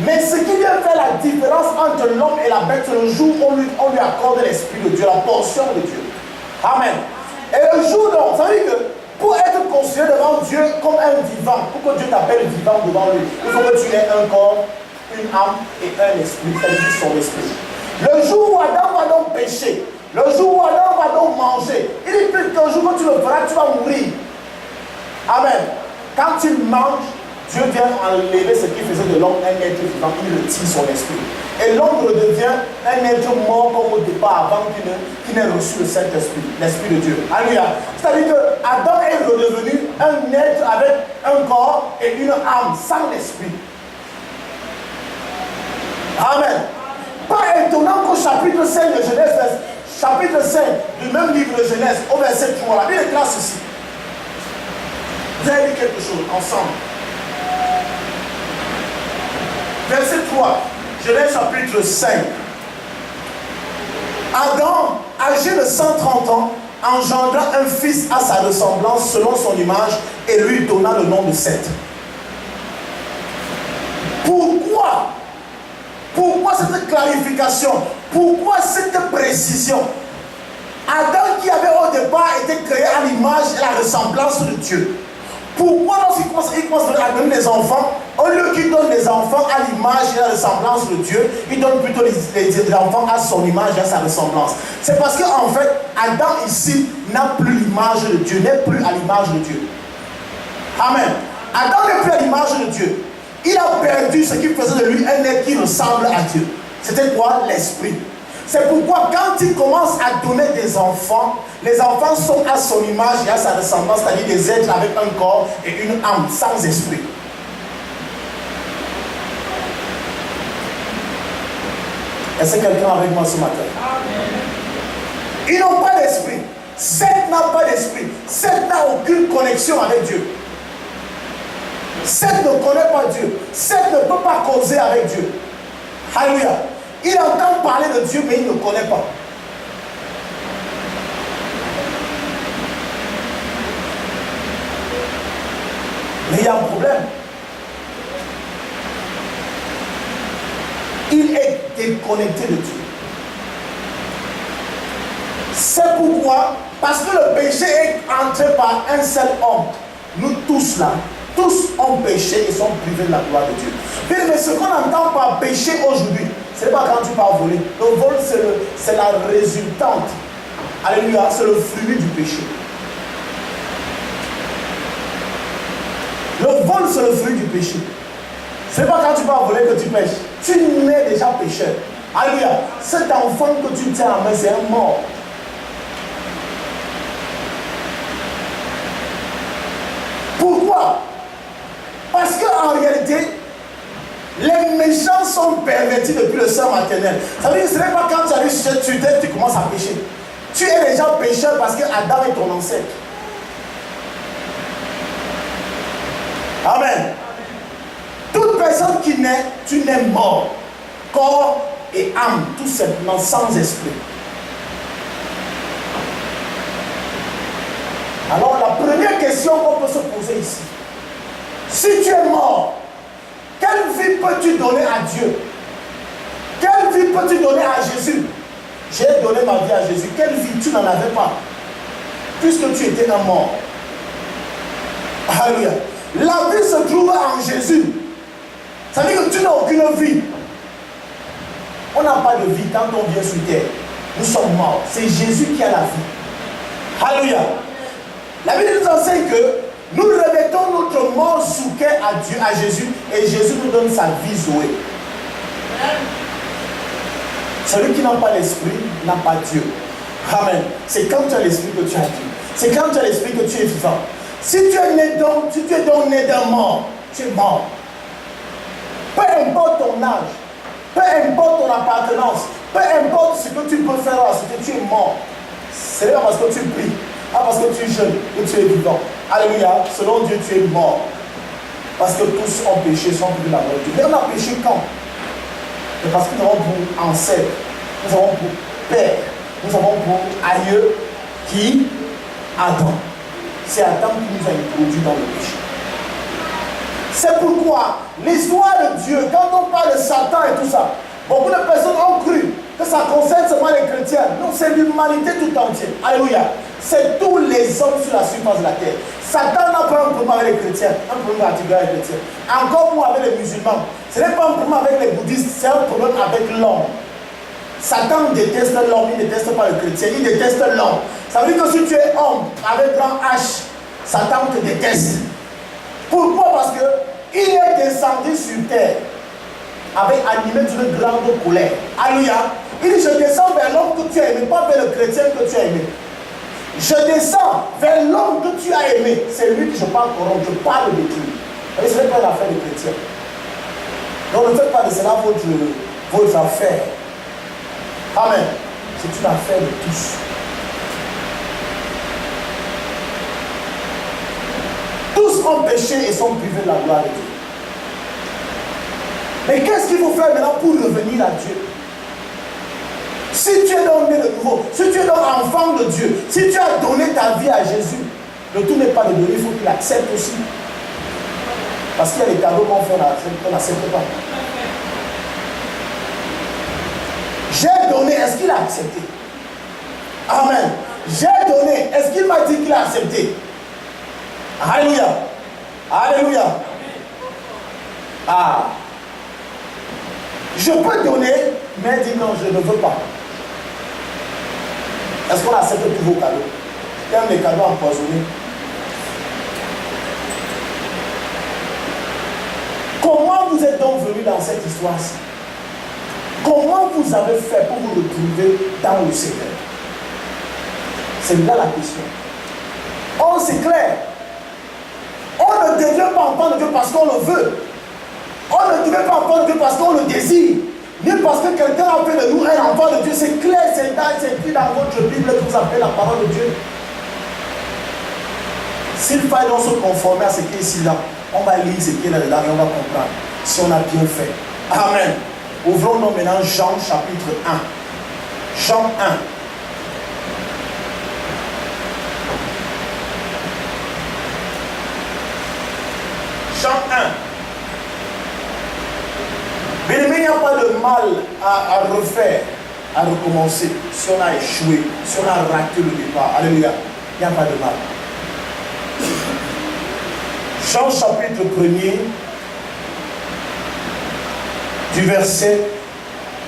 Mais ce qui vient faire la différence entre l'homme et la bête, c'est le jour où on lui accorde l'esprit de Dieu, la portion de Dieu. Amen. Et le jour donc, ça veut dire que pour être considéré devant Dieu comme un vivant, pour que Dieu t'appelle vivant devant lui, il faut que tu aies un corps, une âme et un esprit, c'est-à-dire son esprit. Le jour où Adam va donc pécher, le jour où Adam va donc manger, il dit plus qu'un jour que tu le feras, tu vas mourir. Amen. Quand tu manges, Dieu vient enlever ce qui faisait de l'homme un être vivant, il retire son esprit. Et l'homme redevient un être mort comme au départ, avant qu'il n'ait reçu le Saint-Esprit, l'Esprit de Dieu. Alléluia. C'est-à-dire que Adam est redevenu un être avec un corps et une âme, sans l'esprit. Amen. Pas étonnant qu'au chapitre 5 de Genèse, chapitre 5 du même livre de Genèse, au verset 3, la Bible déclare ceci. Vous allez lire quelque chose ensemble. Verset 3, Genèse chapitre 5. Adam, âgé de 130 ans, engendra un fils à sa ressemblance selon son image et lui donna le nom de Seth. Pourquoi cette clarification? Pourquoi cette précision? Adam qui avait au départ été créé à l'image et la ressemblance de Dieu. Pourquoi lorsqu'il commence à donner des enfants, au lieu qu'il donne des enfants à l'image et à la ressemblance de Dieu, il donne plutôt les enfants à son image et à sa ressemblance. C'est parce qu'en fait, Adam ici n'a plus l'image de Dieu, n'est plus à l'image de Dieu. Amen. Adam n'est plus à l'image de Dieu. Il a perdu ce qui faisait de lui un être qui ressemble à Dieu. C'était quoi? L'esprit. C'est pourquoi quand il commence à donner des enfants, les enfants sont à son image et à sa ressemblance, c'est-à-dire des êtres avec un corps et une âme, sans esprit. Est-ce que quelqu'un est avec moi ce matin? Ils n'ont pas d'esprit. Seth n'a pas d'esprit. Seth n'a aucune connexion avec Dieu. Seth ne connaît pas Dieu. Seth ne peut pas causer avec Dieu. Alléluia. Il entend parler de Dieu, mais il ne connaît pas. Mais il y a un problème. Il est déconnecté de Dieu. C'est pourquoi, parce que le péché est entré par un seul homme, nous tous là, tous ont péché et sont privés de la gloire de Dieu. Mais ce qu'on entend par péché aujourd'hui, ce n'est pas quand tu pars voler. Le vol, c'est la résultante. Alléluia, c'est le fruit du péché. Le vol, c'est le fruit du péché. Ce n'est pas quand tu pars voler que tu pêches. Tu nais déjà pécheur. Alléluia. Cet enfant que tu tiens en main, c'est un mort. Pourquoi? Parce qu'en réalité, les méchants sont pervertis depuis le sein maternel. Ça veut dire que ce n'est pas quand tu arrives sur cette terre que tu commences à pécher. Tu es déjà pécheur parce que Adam est ton ancêtre. Amen. Toute personne qui naît, tu nais mort. Corps et âme, tout simplement, sans esprit. Alors la première question qu'on peut se poser ici, si tu es mort, quelle vie peux-tu donner à Dieu? Quelle vie peux-tu donner à Jésus? J'ai donné ma vie à Jésus. Quelle vie tu n'en avais pas? Puisque tu étais un mort. Alléluia. La vie se trouve en Jésus. Ça veut dire que tu n'as aucune vie. On n'a pas de vie quand on vient sur terre. Nous sommes morts. C'est Jésus qui a la vie. Alléluia. La Bible nous enseigne que nous remettons notre mort sous quai à Dieu, à Jésus, et Jésus nous donne sa vie Zoé. Celui qui n'a pas l'esprit n'a pas Dieu. Amen. C'est quand tu as l'esprit que tu as Dieu. C'est quand tu as l'esprit que tu es vivant. Si tu es né donc, si tu es donc né d'un mort, tu es mort. Peu importe ton âge, peu importe ton appartenance, peu importe ce que tu peux faire à ce que tu es mort. C'est pas parce que tu pries, pas parce que tu es jeune, que tu es vivant. Alléluia. Selon Dieu, tu es mort. Parce que tous ont péché, sont privés de la gloire de Dieu. Mais on a péché quand? Mais parce que nous avons pour ancêtre, nous avons pour père, nous avons pour aïeux qui Adam. C'est Adam qui nous a introduits dans le péché. C'est pourquoi l'histoire de Dieu, quand on parle de Satan et tout ça, beaucoup de personnes ont cru que ça concerne seulement les chrétiens. Non, c'est l'humanité tout entière. Alléluia. C'est tous les hommes sur la surface de la terre. Satan n'a pas un problème avec les chrétiens, un problème particulier avec les chrétiens. Encore moins avec les musulmans. Ce n'est pas un problème avec les bouddhistes, c'est un problème avec l'homme. Satan déteste l'homme, il ne déteste pas le chrétien, il déteste l'homme. Ça veut dire que si tu es homme avec grand H, Satan te déteste. Pourquoi? Parce qu'il est descendu sur terre avec animé d'une grande colère. Alléluia. Il dit, je descends vers l'homme que tu as aimé, pas vers le chrétien que tu as aimé. Je descends vers l'homme que tu as aimé. C'est lui que je parle corrompre, je parle de Dieu. Et ce n'est pas l'affaire des chrétiens. Donc ne faites pas de cela votre affaire. Amen. C'est une affaire de tous. Tous ont péché et sont privés de la gloire de Dieu. Mais qu'est-ce qu'il faut faire maintenant pour revenir à Dieu? Si tu es donc né de nouveau, si tu es donc enfant de Dieu, si tu as donné ta vie à Jésus, le tout n'est pas de donner, il faut qu'il accepte aussi. Parce qu'il y a des cadeaux qu'on fait, qu'on n'accepte pas. J'ai donné, est-ce qu'il a accepté? Amen. J'ai donné, est-ce qu'il m'a dit qu'il a accepté? Alléluia. Alléluia. Ah. Je peux donner, mais dis non, je ne veux pas. Est-ce qu'on accepte tous vos cadeaux? Il y a des cadeaux empoisonnés. Comment vous êtes donc venu dans cette histoire-ci? Comment vous avez fait pour vous retrouver dans le Seigneur? C'est là la question. Oh, c'est clair. On ne devient pas enfant de Dieu parce qu'on le veut. On ne devient pas enfant de Dieu parce qu'on le désire. Ni parce que quelqu'un a fait de nous un enfant de Dieu. C'est clair, c'est écrit dans votre Bible que vous appelez la parole de Dieu. S'il faille donc se conformer à ce qui est ici là, on va lire ce qui est là-dedans et on va comprendre si on a bien fait. Amen. Ouvrons-nous maintenant Jean chapitre 1. Jean 1. Jean 1. Bien aimé, il n'y a pas de mal à refaire, à recommencer. Si on a échoué, si on a raté le départ. Alléluia. Il n'y a pas de mal. Jean chapitre 1er, du verset,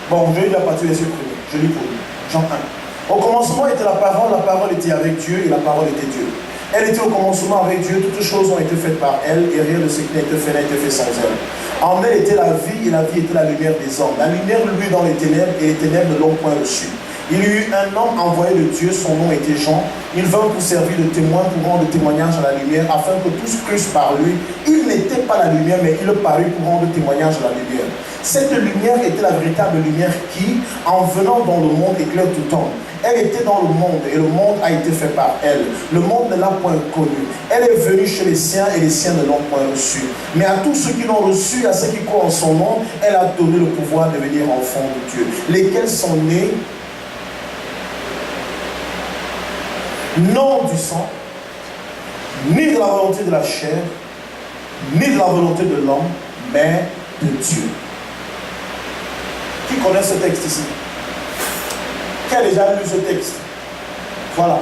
bon, je lis la partie du verset 1er, je lis pour lui. Jean 1. Au commencement était la parole était avec Dieu et la parole était Dieu. Elle était au commencement avec Dieu, toutes choses ont été faites par elle et rien de ce qui n'a été fait n'a été fait sans elle. En elle était la vie et la vie était la lumière des hommes. La lumière lui dans les ténèbres et les ténèbres ne l'ont point reçue. Il y eut un homme envoyé de Dieu, son nom était Jean. Il vint pour servir de témoin, pour rendre témoignage à la lumière, afin que tous crussent par lui. Il n'était pas la lumière, mais il parut pour rendre témoignage à la lumière. Cette lumière était la véritable lumière qui, en venant dans le monde, éclaire tout homme. Elle était dans le monde et le monde a été fait par elle. Le monde ne l'a point connue. Elle est venue chez les siens et les siens ne l'ont point reçue. Mais à tous ceux qui l'ont reçue, à ceux qui croient en son nom, elle a donné le pouvoir de devenir enfants de Dieu. Lesquels sont nés non du sang, ni de la volonté de la chair, ni de la volonté de l'homme, mais de Dieu. Qui connaît ce texte ici? Qui a déjà lu ce texte? Voilà.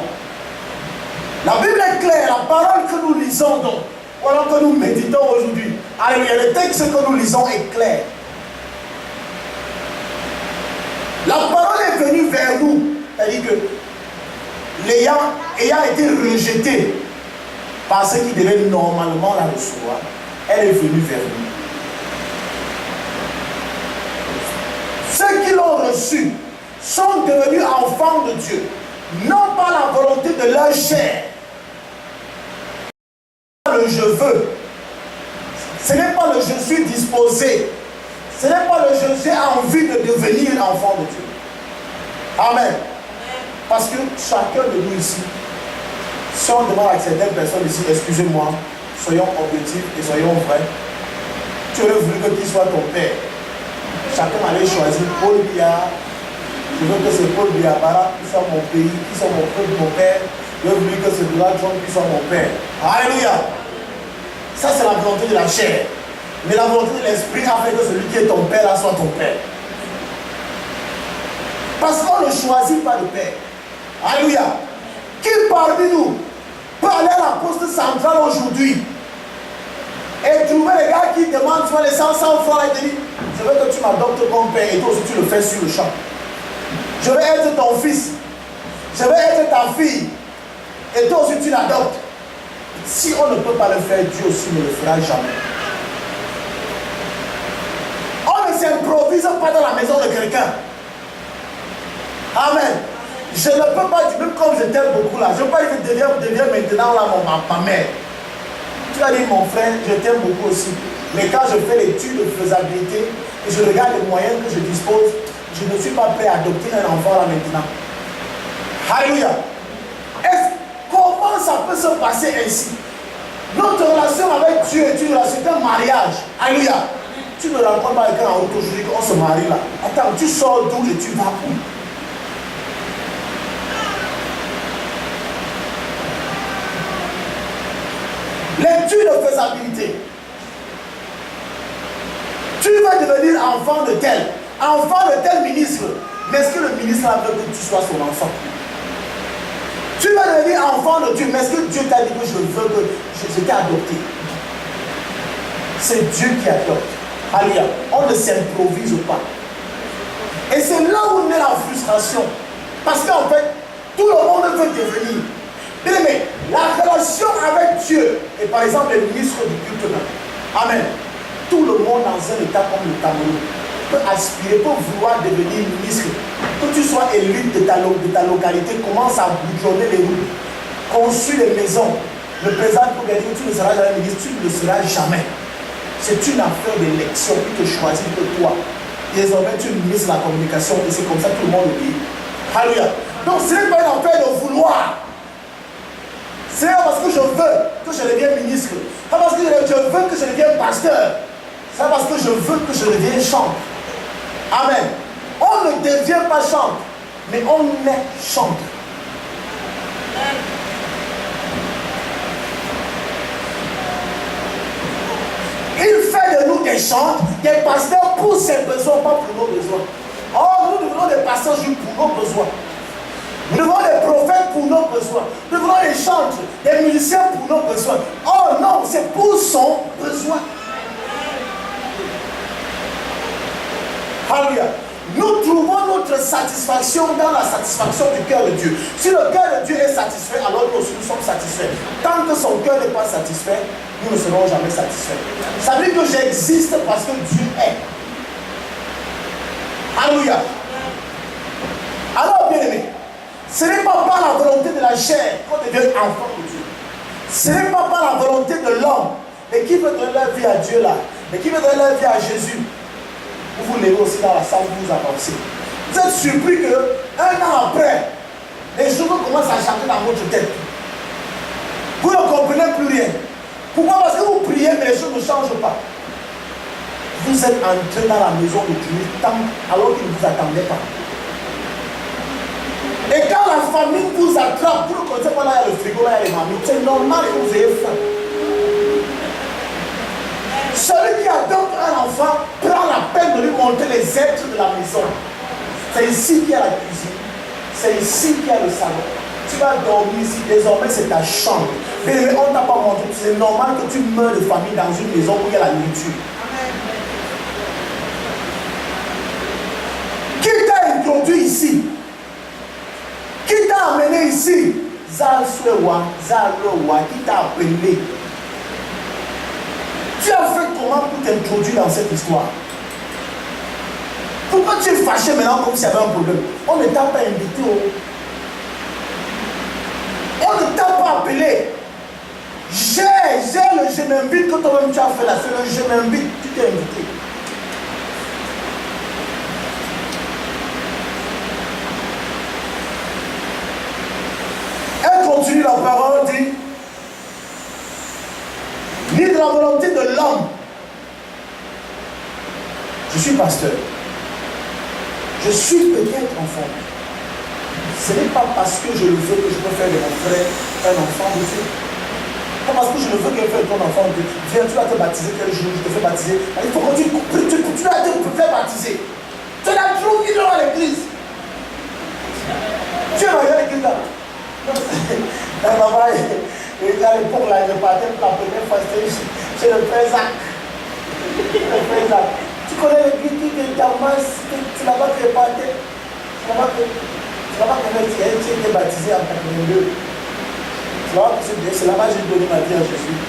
La Bible est claire, la parole que nous lisons donc, voilà que nous méditons aujourd'hui. Alléluia, le texte que nous lisons est clair. La parole est venue vers nous, c'est-à-dire que ayant été rejetée par ceux qui devaient normalement la recevoir, elle est venue vers nous. Ceux qui l'ont reçue sont devenus enfants de Dieu, non pas la volonté de leur chair. Le je veux, ce n'est pas le je suis disposé, ce n'est pas le j'ai envie de devenir enfant de Dieu. Amen. Parce que chacun de nous ici, si on demande à certaines personnes ici, excusez-moi, soyons objectifs et soyons vrais, tu aurais voulu que qui soit ton père. Chacun allait choisir Paul Biya. Je veux que c'est Paul Biya-Bara qui soit mon pays, qui soit mon père. Je veux voulu que c'est Donald Trump qui soit mon père. Alléluia. Ça c'est la volonté de la chair. Mais la volonté de l'esprit a fait que celui qui est ton père là soit ton père. Parce qu'on ne choisit pas de père. Alléluia. Qui parmi nous peut aller à la poste centrale aujourd'hui et trouver les gars qui demandent soit les 100 francs et te disent je veux que tu m'adoptes comme père et toi aussi tu le fais sur le champ. Je vais être ton fils. Je vais être ta fille. Et toi aussi tu l'adoptes. Si on ne peut pas le faire, Dieu aussi ne le fera jamais. On ne s'improvise pas dans la maison de quelqu'un. Amen. Je ne peux pas dire, même comme je t'aime beaucoup là, je ne peux pas dire que deviens maintenant là ma mère. Tu as dit mon frère, je t'aime beaucoup aussi. Mais quand je fais l'étude de faisabilité et je regarde les moyens que je dispose, je ne suis pas prêt à adopter un enfant là maintenant. Alléluia. Comment ça peut se passer ainsi? Notre relation avec Dieu est une relation d'un mariage. Alléluia. Tu ne rencontres pas quelqu'un en route aujourd'hui qu'on se marie là. Attends, tu sors d'où et tu vas où? L'étude de faisabilité. Tu vas devenir enfant de tel ministre. Mais est-ce que le ministre a veut que tu sois son enfant? Tu vas devenir enfant de Dieu. Mais est-ce que Dieu t'a dit que je veux que je t'ai adopté?
C'est Dieu qui adopte. Alléluia. On ne s'improvise pas. Et c'est là où naît la frustration. Parce qu'en fait, tout le monde veut devenir. Bien aimé, la relation avec Dieu, et par exemple les ministres du culte, amen. Tout le monde dans un état comme le Cameroun peut aspirer, peut vouloir devenir ministre. Que tu sois élu de ta localité, commence à bourgeonner les rues, construire les maisons. Le président peut dire que tu ne seras jamais ministre, tu ne le seras jamais. C'est une affaire d'élection, il te choisit que toi. Désormais, tu es ministre de la communication et c'est comme ça que tout le monde obéit. Alléluia. Donc, ce n'est pas une affaire de vouloir. C'est parce que je veux que je devienne ministre. C'est parce que je veux que je devienne pasteur. C'est parce que je veux que je devienne chanteur. Amen. On ne devient pas chanteur, mais on est chanteur. Il fait de nous des chanteurs, des pasteurs pour ses besoins, pas pour nos besoins. Oh, nous devenons des pasteurs juste pour nos besoins. Nous devenons des prophètes pour nos besoins. Nous devenons des chanteurs, des musiciens pour nos besoins. Oh non, c'est pour son besoin. Alléluia. Nous trouvons notre satisfaction dans la satisfaction du cœur de Dieu. Si le cœur de Dieu est satisfait, alors nous aussi nous sommes satisfaits. Tant que son cœur n'est pas satisfait, nous ne serons jamais satisfaits. Ça veut dire que j'existe parce que Dieu est. Alléluia. Alors, bien aimé, ce n'est pas par la volonté de la chair qu'on devient enfant de Dieu. Ce n'est pas par la volonté de l'homme. Mais qui veut donner leur vie à Dieu là? Mais qui veut donner leur vie à Jésus? Vous vous levez aussi dans la salle, vous avancez. Vous êtes surpris qu'un an après, les choses commencent à changer dans votre tête. Vous ne comprenez plus rien. Pourquoi? Parce que vous priez, mais les choses ne changent pas. Vous êtes entré dans la maison de Dieu alors qu'il ne vous attendait pas. Et quand la famille vous attrape, vous ne connaissez pas, là il y a le frigo, là il y a les mamies, c'est normal que vous ayez faim. Celui qui adopte un enfant prend la peine de lui montrer les êtres de la maison. C'est ici qu'il y a la cuisine. C'est ici qu'il y a le salon. Tu vas dormir ici. Désormais, c'est ta chambre. Mais on ne t'a pas montré. C'est normal que tu meurs de famille dans une maison où il y a la nourriture. Qui t'a introduit ici? Qui t'a amené ici? Zalswewa, Zalowa, qui t'a appelé? Tu as fait comment pour t'introduire dans cette histoire? Pourquoi tu es fâché maintenant comme s'il y avait un problème? On ne t'a pas invité. On ne t'a pas appelé. J'ai le je m'invite que toi-même tu as fait là. C'est le je m'invite, tu t'es invité. Elle continue la parole, dit ni de la volonté de l'homme. Je suis pasteur. Je suis peut-être enfant. Ce n'est pas parce que je le veux que je peux faire de mon frère un enfant de Dieu. Pas parce que je le veux qu'elle fasse ton enfant de Dieu. Viens, tu vas te baptiser quel jour, je te fais baptiser. Il faut que tu vas te faire baptiser. Tu l'as trop mis dans l'église. Tu es marié à l'église là. Maman, et à l'époque là, je partais pour la première fois chez le frère Zach. Tu connais l'église de Damas, c'est là-bas que je partais. C'est là-bas que tu as été baptisé en 82. C'est là-bas que j'ai donné ma vie à Jésus.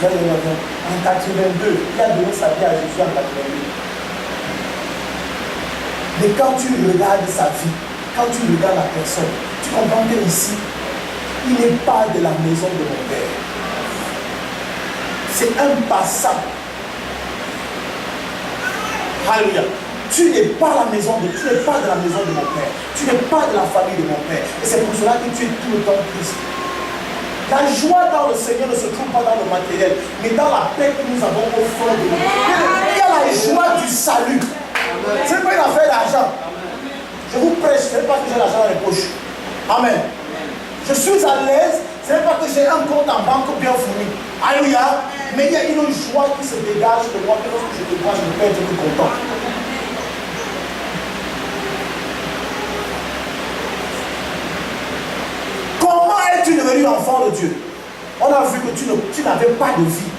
En 82, il a donné sa vie à Jésus en 82. Mais quand tu regardes sa vie, quand tu regardes la personne, tu comprends qu'ici, il n'est pas de la maison de mon père. C'est un passant. Alléluia. Tu n'es pas de la maison de mon père. Tu n'es pas de la famille de mon père. Et c'est pour cela que tu es tout le temps Christ. La joie dans le Seigneur ne se trouve pas dans le matériel, mais dans la paix que nous avons au fond de nous. Il y a la joie du salut. Ce n'est pas une affaire d'argent. Je vous prêche, ce n'est pas que j'ai l'argent dans les poches. Amen. Je suis à l'aise, ce n'est pas que j'ai un compte en banque bien fourni. Alléluia. Mais il y a une joie qui se dégage de moi que lorsque je te vois, je me perds, je suis content. Comment es-tu devenu enfant de Dieu? On a vu que tu n'avais pas de vie.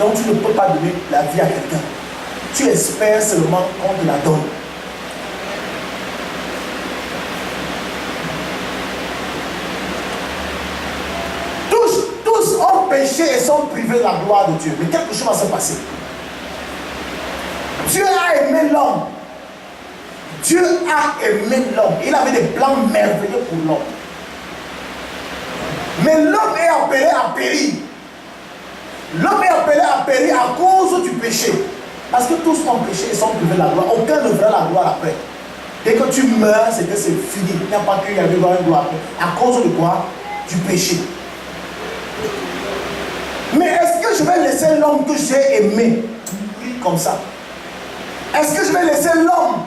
Donc tu ne peux pas donner la vie à quelqu'un. Tu espères seulement qu'on te la donne. Tous ont péché et sont privés de la gloire de Dieu. Mais quelque chose va se passer. Dieu a aimé l'homme. Dieu a aimé l'homme. Il avait des plans merveilleux pour l'homme. Mais l'homme est appelé à périr. L'homme est appelé à périr à cause du péché. Parce que tous ont péché et sont privés de la gloire. Aucun ne verra la gloire après. Dès que tu meurs, c'est que c'est fini. Il n'y a pas qu'il y a une gloire après. À cause de quoi? Du péché. Mais est-ce que je vais laisser l'homme que j'ai aimé mourir comme ça? Est-ce que je vais laisser l'homme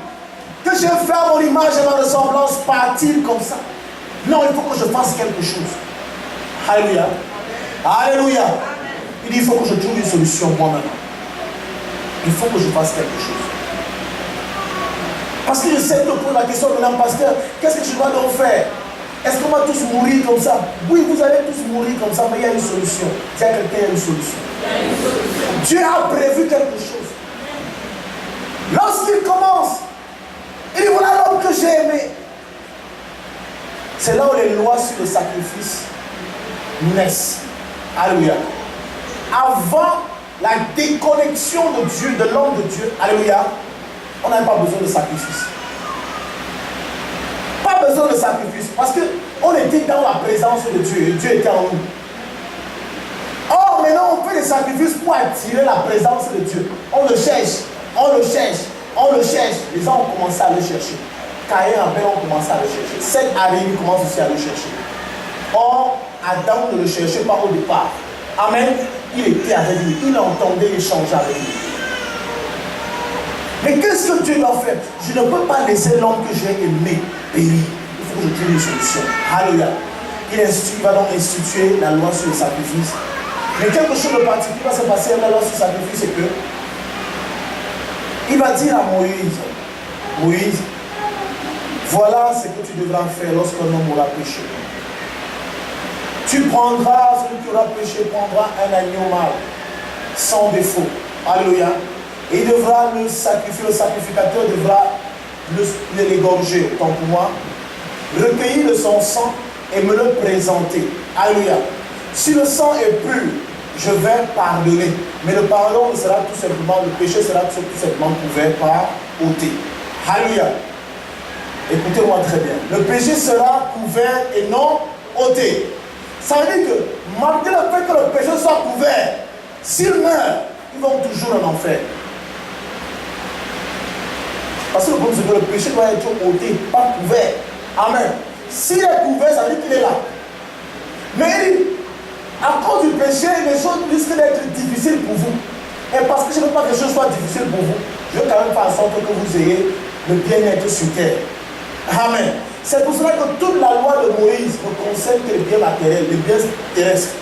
que j'ai fait à mon image et ma ressemblance partir comme ça? Non, il faut que je fasse quelque chose. Alléluia. Alléluia. Il dit, il faut que je trouve une solution moi maintenant. Il faut que je fasse quelque chose. Parce que je sais que pour la question de l'homme pasteur, qu'est-ce que je dois donc faire? Est-ce qu'on va tous mourir comme ça? Oui, vous allez tous mourir comme ça, mais il y a une solution. Il y a quelqu'un, il y a une solution. Dieu a prévu quelque chose. Lorsqu'il commence, il dit, voilà l'homme que j'ai aimé. C'est là où les lois sur le sacrifice naissent. Alléluia. Avant la déconnexion de Dieu, de l'homme de Dieu, alléluia, on n'avait pas besoin de sacrifice. Pas besoin de sacrifice, parce qu'on était dans la présence de Dieu et Dieu était en nous. Or, maintenant, on fait des sacrifices pour attirer la présence de Dieu. On le cherche, on le cherche, on le cherche. Les gens ont commencé à le chercher. Caïn et Abel ont commencé à le chercher. Seth arrive, il commence aussi à le chercher. Or, Adam ne le cherchait pas au départ. Amen. Il était avec lui, il entendait échanger avec lui. Mais qu'est-ce que Dieu doit faire? Je ne peux pas laisser l'homme que j'ai aimé périr. Il faut que je trouve une solution. Alléluia. Il va donc instituer la loi sur le sacrifice. Mais quelque chose de particulier va se passer avec la loi sur le sacrifice, c'est que il va dire à Moïse, Moïse, voilà ce que tu devras faire lorsqu'un homme aura péché. Tu prendras, celui qui aura péché prendra un agneau mâle, sans défaut. Alléluia. Et il devra le sacrifier, le sacrificateur devra l'égorger, tant pour moi, recueillir de son sang et me le présenter. Alléluia. Si le sang est pur, je vais pardonner. Mais le pardon sera tout simplement, le péché sera tout simplement couvert par ôté. Alléluia. Écoutez-moi très bien. Le péché sera couvert et non ôté. Ça veut dire que malgré le fait que le péché soit couvert, s'ils meurent, ils vont toujours en enfer. Parce que le problème, c'est que le péché doit être ôté, pas couvert. Amen. S'il est couvert, ça veut dire qu'il est là. Mais à cause du péché, les choses risquent d'être difficiles pour vous. Et parce que je ne veux pas que les choses soient difficiles pour vous, je veux quand même faire en sorte que vous ayez le bien-être sur terre. Amen. C'est pour cela que toute la loi de Moïse ne concerne que les biens matériels, les biens terrestres.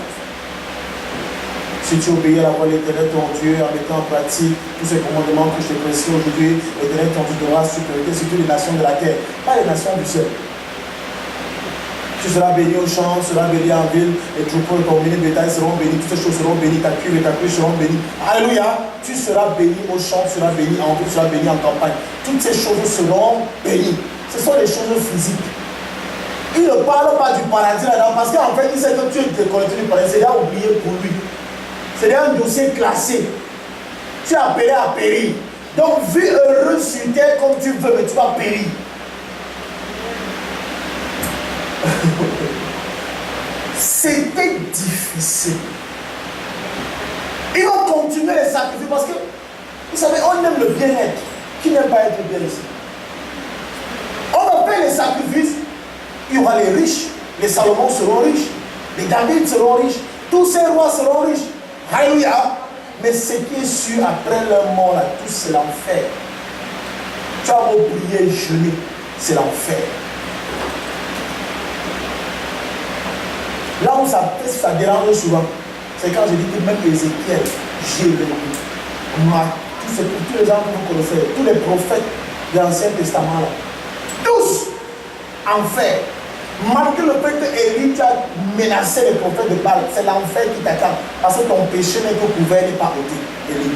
Si tu obéis à la voix de l'Éternel ton Dieu en mettant en pratique tous ces commandements que je te prescris aujourd'hui, l'Éternel ton Dieu devra supériorité sur toutes les nations de la terre, pas les nations du ciel. Tu seras béni au champ, tu seras béni en ville, les troupeaux et ton béni bétail seront bénis, toutes ces choses seront bénies, ta cuve et ta cuve seront bénies. Alléluia, tu seras béni au champ, tu seras béni en ville, tu seras béni en campagne. Toutes ces choses seront bénies. Ce sont des choses physiques. Il ne parle pas du paradis là-dedans parce qu'en fait, il sait que tu es déconnecté du paradis, c'est déjà oublié pour lui. C'est déjà un dossier classé. Tu es appelé à périr. Donc, vis heureux sur terre comme tu veux, mais tu vas périr. C'était difficile. Ils vont continuer les sacrifices parce que, vous savez, on aime le bien-être. Qui n'aime pas être bien ici? On va faire les sacrifices. Il y aura les riches. Les Salomon seront riches. Les David seront riches. Tous ces rois seront riches. Alléluia. Mais ce qui est sûr, après leur mort, là, tout c'est l'enfer. Tu as beau prier, jeûner, c'est l'enfer. Là où ça dérange souvent, c'est quand je dis que même Ézéchiel, Jérémie, tous les gens que vous connaissez, tous les prophètes de l'Ancien Testament, là, tous enfer. Malgré le fait que Élie t'a menacé les prophètes de Baal, c'est l'enfer qui t'attend. Parce que ton péché n'est que couvert, n'est pas ôté. Élie.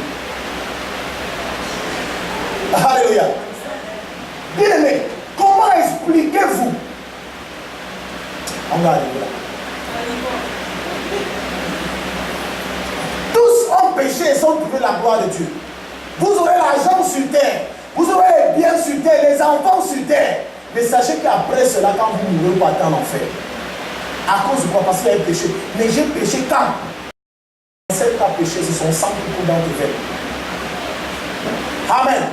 Alléluia. Bien aimé, comment expliquez-vous? On va arriver là. Tous ont péché et sont privés de la gloire de Dieu. Vous aurez l'argent sur terre, vous aurez les biens sur terre, les enfants sur terre. Mais sachez qu'après cela, quand vous mourrez, vous partez en enfer. À cause de quoi? Parce qu'il y a péché. Mais j'ai péché quand? Celle qui a péché, c'est son sang qui coule dans tes veines. Amen.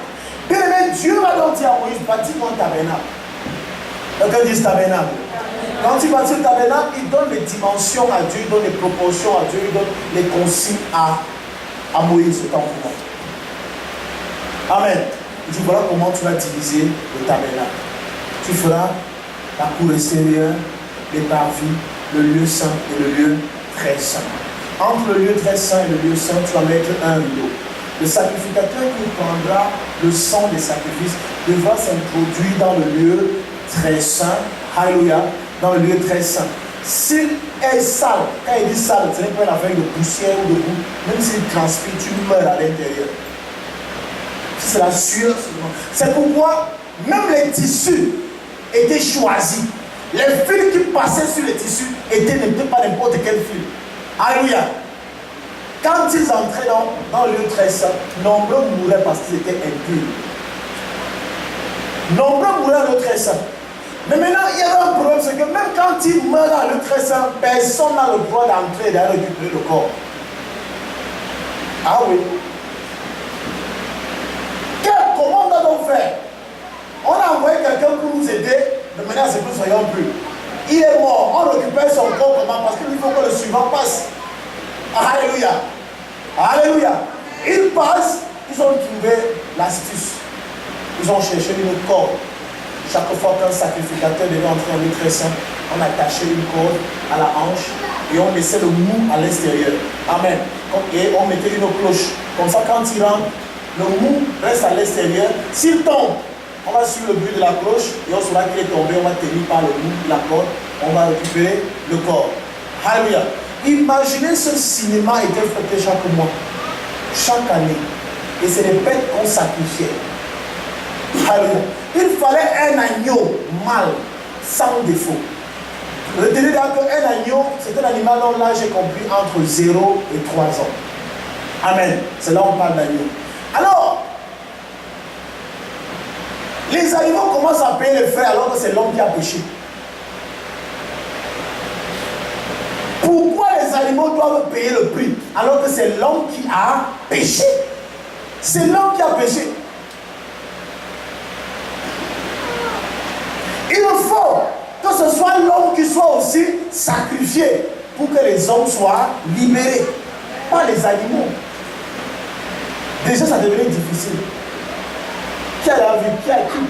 Bien aimé, Dieu va donc dire à Moïse, bâtis mon tabernacle. Quelqu'un dit tabernacle. Quand il bâtit le tabernacle, il donne les dimensions à Dieu, il donne les proportions à Dieu, il donne les consignes à Moïse, autant pour moi. Amen. Il dit, voilà comment tu vas diviser le tabernacle. Tu feras la cour extérieure, les parvis, le lieu saint et le lieu très saint. Entre le lieu très saint et le lieu saint, tu vas mettre un rideau. Le sacrificateur qui prendra le sang des sacrifices devra s'introduire dans le lieu très saint. Alléluia. Dans le lieu très saint. S'il est sale, quand il dit sale, ce n'est pas une affaire de poussière ou de boue. Même s'il transpire, tu meurs à l'intérieur. C'est la sueur. C'est pourquoi même les tissus étaient choisis. Les fils qui passaient sur les tissus n'étaient pas n'importe quel fil. Alléluia. Quand ils entraient dans le lieu très saint, nombreux mouraient parce qu'ils étaient impurs. Nombreux mouraient dans le lieu très saint. Mais maintenant, il y a un problème, c'est que même quand ils meurent dans le lieu très saint, personne n'a le droit d'entrer et d'aller récupérer le corps. Ah oui. Comment on doit donc faire? On a envoyé quelqu'un pour nous aider, mais maintenant c'est que nous ne soyons plus. Il est mort, on récupère son corps comment? Parce qu'il faut que le suivant passe. Alléluia. Alléluia. Ils passent, ils ont trouvé l'astuce. Ils ont cherché une corde. Chaque fois qu'un sacrificateur devait entrer en lieu très saint, on attachait une corde à la hanche et on laissait le mou à l'extérieur. Amen. Et on mettait une cloche. Comme ça, quand il rentre, le mou reste à l'extérieur. S'il tombe, on va suivre le bruit de la cloche et on saura qu'il est tombé. On va tenir par le mou, la corde. On va récupérer le corps. Alléluia. Imaginez ce cinéma était fait chaque mois, chaque année. Et c'est les bêtes qu'on sacrifiait. Alléluia. Il fallait un agneau mâle, sans défaut. Retenez donc qu'un agneau, c'est un animal dont l'âge est compris entre 0 et 3 ans. Amen. C'est là où on parle d'agneau. Alors, les animaux commencent à payer les frais alors que c'est l'homme qui a péché. Pourquoi les animaux doivent payer le prix alors que c'est l'homme qui a péché? C'est l'homme qui a péché. Il faut que ce soit l'homme qui soit aussi sacrifié pour que les hommes soient libérés, pas les animaux. Déjà, ça devenait difficile. Qui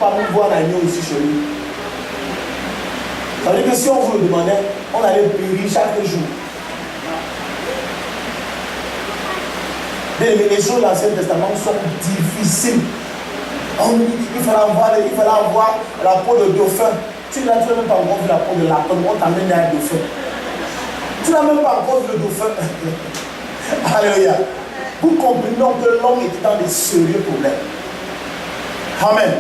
parmi vous a un agneau ici chez lui? Ça veut dire que si on vous le demandait, on allait périr chaque jour. Les choses de l'Ancien Testament sont difficiles. Il fallait avoir la peau de dauphin. Tu n'as même pas encore vu la peau de lapin, on t'amène à un dauphin. Tu n'as même pas encore vu le dauphin. Alléluia. Vous comprenez donc que l'homme était dans des sérieux problèmes. Amen.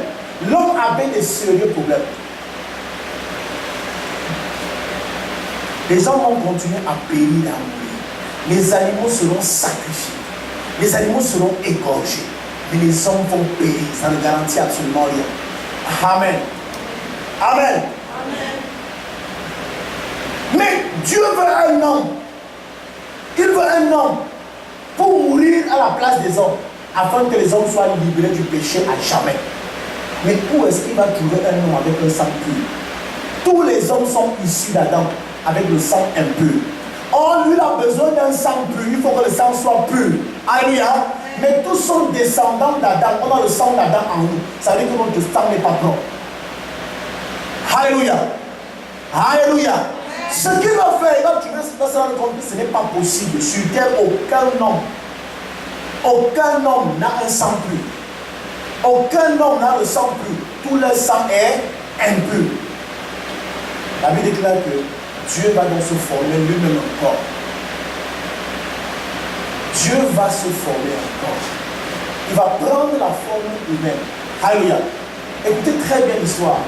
L'homme avait des sérieux problèmes. Les gens vont continuer à périr, à mourir. Les animaux seront sacrifiés. Les animaux seront égorgés. Mais les hommes vont périr. Ça ne garantit absolument rien. Amen. Amen. Mais Dieu veut un homme. Il veut un homme pour mourir à la place des hommes, afin que les hommes soient libérés du péché à jamais. Mais où est-ce qu'il va trouver un homme avec un sang pur? Tous les hommes sont issus d'Adam avec le sang impur. Or, lui a besoin d'un sang pur. Il faut que le sang soit pur. Alléluia. Mais tous sont descendants d'Adam. On a le sang d'Adam en nous. Ça veut dire que notre sang n'est pas propre. Alléluia. Alléluia. Ce qu'il va faire, il va se rendre compte que ce n'est pas possible. Sur terre, aucun homme n'a un sang pur. Aucun homme n'a le sang pur. Tout le sang est impur. La Bible déclare que Dieu va donc se former lui-même un corps. Dieu va se former un corps. Il va prendre la forme humaine. Alléluia. Écoutez très bien l'histoire.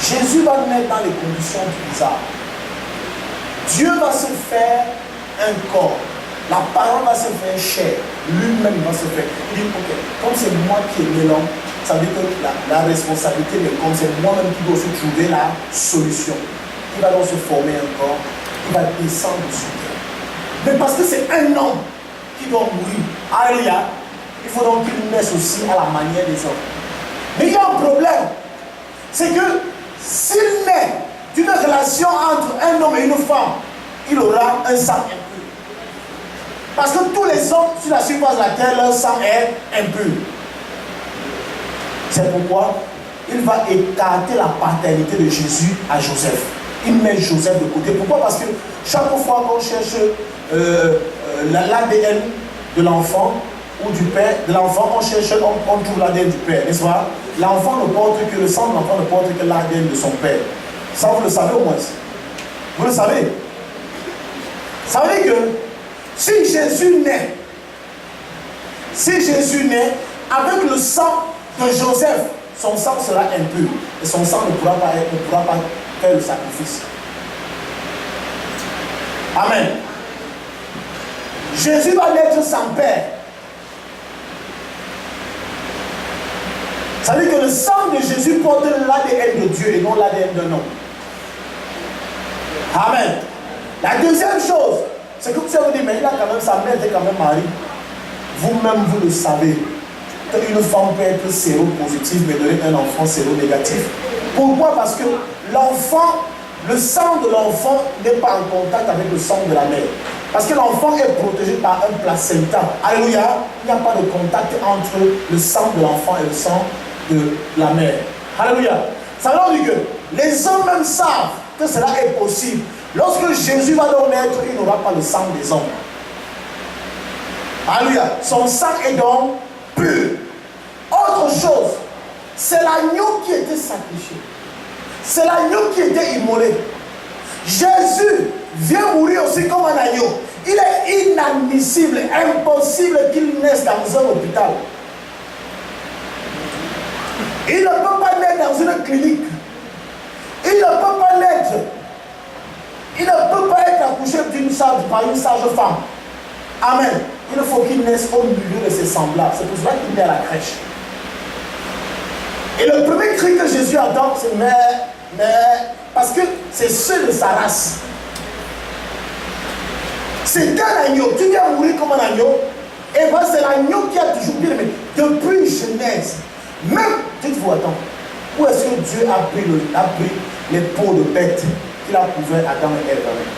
Jésus va naître dans les conditions bizarres. Dieu va se faire un corps. La parole va se faire chair. Lui-même va se faire. Il dit, ok, comme c'est moi qui ai né l'homme, ça veut dire que la responsabilité de l'homme, c'est moi-même qui dois aussi trouver la solution. Il va donc se former un corps. Il va descendre sur terre. Mais parce que c'est un homme qui doit mourir. Alléluia. Il faut donc qu'il naisse aussi à la manière des hommes. Mais il y a un problème. C'est que s'il naît d'une relation entre un homme et une femme, il aura un sang impur. Parce que tous les hommes sur la surface de la terre, leur sang est impur. C'est pourquoi il va écarter la paternité de Jésus à Joseph. Il met Joseph de côté. Pourquoi? Parce que chaque fois qu'on cherche l'ADN de l'enfant ou du père, de l'enfant, on cherche, on trouve l'ADN du père, n'est-ce pas? L'enfant ne porte que le sang de l'enfant ne porte que l'ADN de son père. Ça, vous le savez au moins. Vous le savez? Ça veut dire que si Jésus naît avec le sang de Joseph, son sang sera impur et son sang ne pourra pas faire le sacrifice. Amen. Jésus va naître sans père. Ça veut dire que le sang de Jésus porte l'ADN de Dieu et non l'ADN d'un homme. Amen. La deuxième chose, c'est que vous avez dit, mais il a quand même, sa mère était quand même Marie. Vous-même, vous le savez. Qu'une femme peut être séropositive, mais donner un enfant séronégatif. Pourquoi? Parce que l'enfant, le sang de l'enfant n'est pas en contact avec le sang de la mère. Parce que l'enfant est protégé par un placenta. Alléluia. Il n'y a pas de contact entre le sang de l'enfant et le sang de la mère. Alléluia. Ça veut dire que les hommes même savent que cela est possible. Lorsque Jésus va donc naître, il n'aura pas le sang des hommes. Alléluia. Son sang est donc pur. Autre chose, c'est l'agneau qui était sacrifié. C'est l'agneau qui était immolé. Jésus vient mourir aussi comme un agneau. Il est inadmissible, impossible qu'il naisse dans un hôpital. Il ne peut pas naître dans une clinique. Il ne peut pas naître. Il ne peut pas être accouché par une sage-femme. Amen. Il faut qu'il naisse au milieu de ses semblables. C'est pour cela qu'il naît à la crèche. Et le premier cri que Jésus entend, c'est mais, parce que c'est ceux de sa race. C'est un agneau. Tu viens mourir comme un agneau. Et bien c'est l'agneau qui a toujours dit, mais depuis Genèse, même, dites-vous, attends, où est-ce que Dieu a pris les peaux de bêtes qu'il a couvert Adam et Ève avec?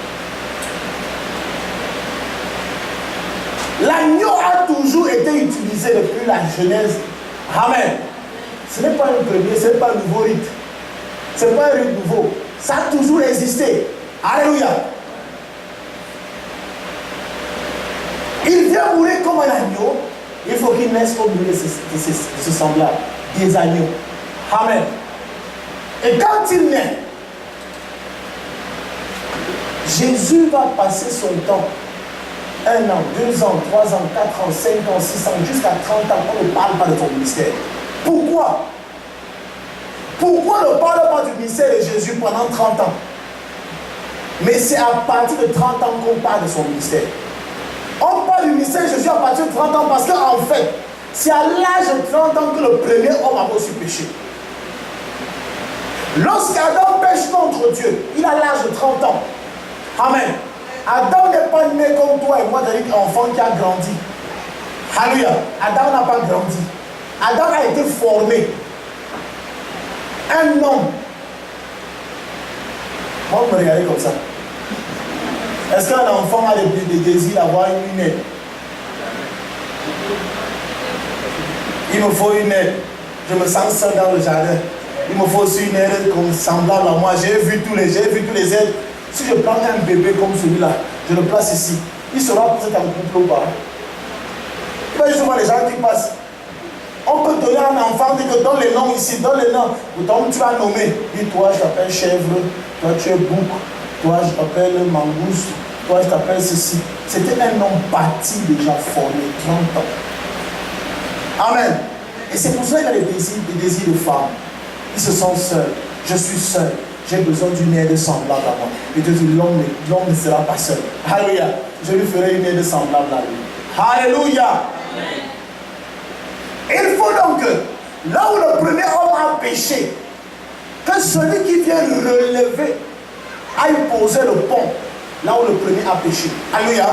L'agneau a toujours été utilisé depuis la Genèse. Amen. Ce n'est pas un premier, ce n'est pas un nouveau rite. Ce n'est pas un rite nouveau. Ça a toujours existé. Alléluia. Il vient mourir comme un agneau. Il faut qu'il naisse au milieu de ses semblables, des agneaux. Amen. Et quand il naît, Jésus va passer son temps. 1 an, 2 ans, 3 ans, 4 ans, 5 ans, 6 ans, jusqu'à 30 ans, on ne parle pas de ton ministère. Pourquoi? Pourquoi ne parle pas du ministère de Jésus pendant 30 ans? Mais c'est à partir de 30 ans qu'on parle de son ministère. On parle du ministère de Jésus à partir de 30 ans parce qu'en fait, c'est à l'âge de 30 ans que le premier homme a reçu péché. Lorsqu'Adam pêche contre Dieu, il a l'âge de 30 ans. Amen. Adam n'est pas né comme toi et moi, c'est-à-dire un enfant qui a grandi. Alléluia. Adam n'a pas grandi. Adam a été formé. Un homme. Moi, vous me regardez comme ça. Est-ce qu'un enfant a des désirs d'avoir une aide? Il me faut une aide. Je me sens seul dans le jardin. Il me faut aussi une aide comme semblable à moi. J'ai vu tous les aides. Si je prends un bébé comme celui-là, je le place ici, il sera pour cet en couple ou pas? Il va justement les gens qui passent. On peut donner à un enfant, dire que donne les noms ici, donne les noms. Donc tu vas nommer. Dis, toi je t'appelle chèvre, toi tu es bouc, toi je t'appelle mangouste, toi je t'appelle ceci. C'était un homme bâti déjà formé, 30 ans. Amen. Et c'est pour ça qu'il a des désirs de femme. Ils se sentent seuls. Je suis seul. J'ai besoin d'une aide semblable à moi. Et Dieu dit, l'homme ne sera pas seul. Alléluia. Je lui ferai une aide semblable à lui. Alléluia. Il faut donc que, là où le premier homme a péché, que celui qui vient relever aille poser le pont, là où le premier a péché. Alléluia.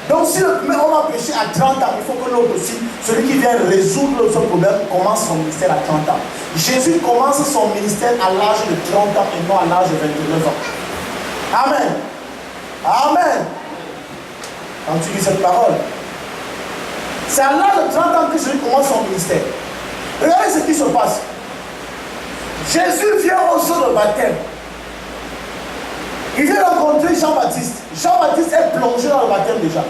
Donc si le premier homme a péché à 30 ans, il faut que l'autre aussi, celui qui vient résoudre ce problème, commence son ministère à 30 ans. Jésus commence son ministère à l'âge de 30 ans et non à l'âge de 29 ans. Amen. Amen. Quand tu lis cette parole, c'est à l'âge de 30 ans que Jésus commence son ministère. Regardez ce qui se passe. Jésus vient au jour de baptême. Il vient rencontrer Jean-Baptiste. Jean-Baptiste est plongé dans le baptême déjà.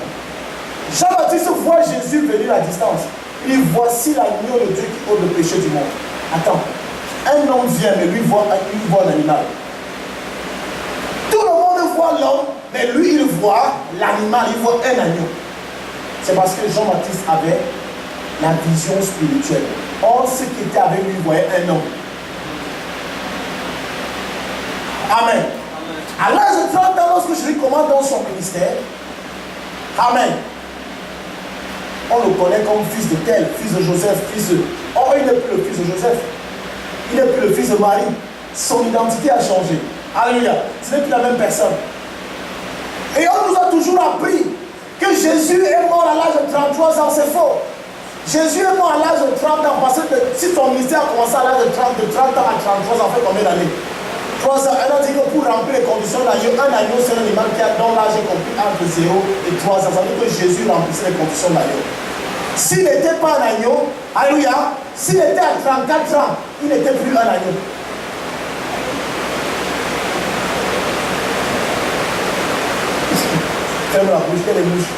Jean-Baptiste voit Jésus venir à distance. Il dit, voici l'agneau de Dieu qui ôte le péché du monde. Attends, un homme vient, mais lui voit l'animal. Tout le monde voit l'homme, mais lui il voit l'animal, il voit un agneau. C'est parce que Jean-Baptiste avait la vision spirituelle. Or, ceux qui étaient avec lui voyaient un homme. Amen. À l'âge de 30 ans, lorsque Jésus commence dans son ministère, amen, on le connaît comme fils de tel, fils de Joseph, fils de... Or, il n'est plus le fils de Joseph. Il n'est plus le fils de Marie. Son identité a changé. Alléluia. Ce n'est plus la même personne. Et on nous a toujours appris que Jésus est mort à l'âge de 33 ans. C'est faux. Jésus est mort à l'âge de 30 ans parce que si son ministère a commencé à l'âge de 30 ans à 33 ans, ça fait combien d'années? 3 ans. Elle a dit que pour remplir les conditions d'agneau, un agneau c'est un animal qui a dans l'âge compris entre 0 et 3 ans. Ça veut dire que Jésus remplissait les conditions d'agneau. S'il n'était pas un agneau, alléluia, s'il était à 34 ans, il n'était plus un agneau. Ferme la bouche, quelle est mouche.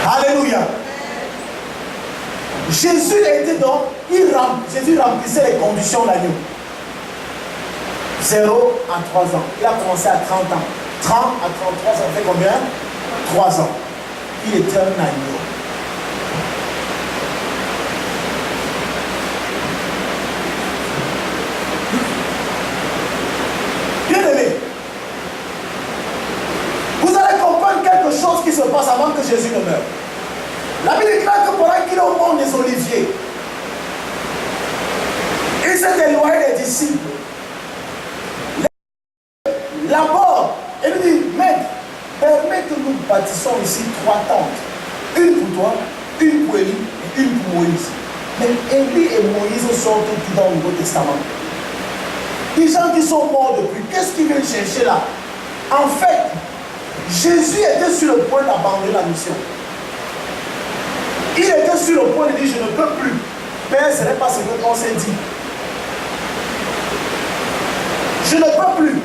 Alléluia. Jésus était donc, Jésus remplissait les conditions d'agneau. 0 à 3 ans. Il a commencé à 30 ans. 30 à 33, ça fait combien? 3 ans. Il était un agneau. Bien aimé, vous allez comprendre quelque chose qui se passe avant que Jésus ne meure. La Bible déclare que pendant qu'il est au mont des Oliviers, il s'est éloigné des disciples. Là-bas, il lui dit, Maître, permets que nous bâtissons ici 3 tentes. Une pour toi, une pour Élie et une pour Moïse. Mais Élie et Moïse sortent tout dans le Nouveau Testament. Les gens qui sont morts depuis, qu'est-ce qu'ils viennent chercher là? En fait, Jésus était sur le point d'abandonner la mission. Il était sur le point de dire, je ne peux plus. Père, ce n'est pas ce que l'on s'est dit. Je ne peux plus.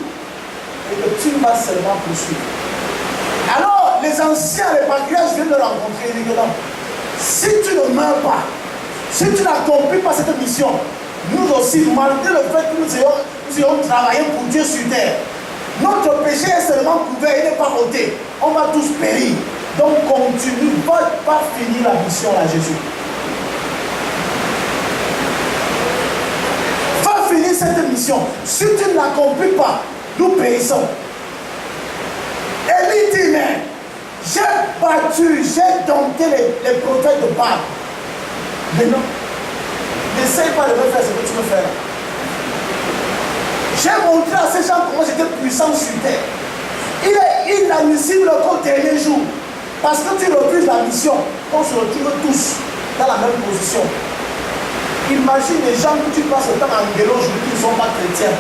Et que tu vas seulement poursuivre. Alors, les anciens, les patriarches viennent de rencontrer. Ils disent, non, si tu ne meurs pas, si tu n'accomplis pas cette mission, nous aussi, malgré le fait que nous ayons travaillé pour Dieu sur terre, notre péché est seulement couvert, il n'est pas ôté. On va tous périr. Donc continue, ne va pas finir la mission à Jésus. Va finir cette mission. Si tu ne l'accomplis pas, nous périssons. Élie dit, mais j'ai battu, j'ai dompté les prophètes de Baal. Mais non, n'essaye pas de me faire ce que tu veux faire. J'ai montré à ces gens comment j'étais puissant sur terre. Il est inadmissible qu'au dernier jour, parce que tu refuses la mission, on se retrouve tous dans la même position. Imagine les gens que tu passes le temps en guélo aujourd'hui qui ne sont pas chrétiens.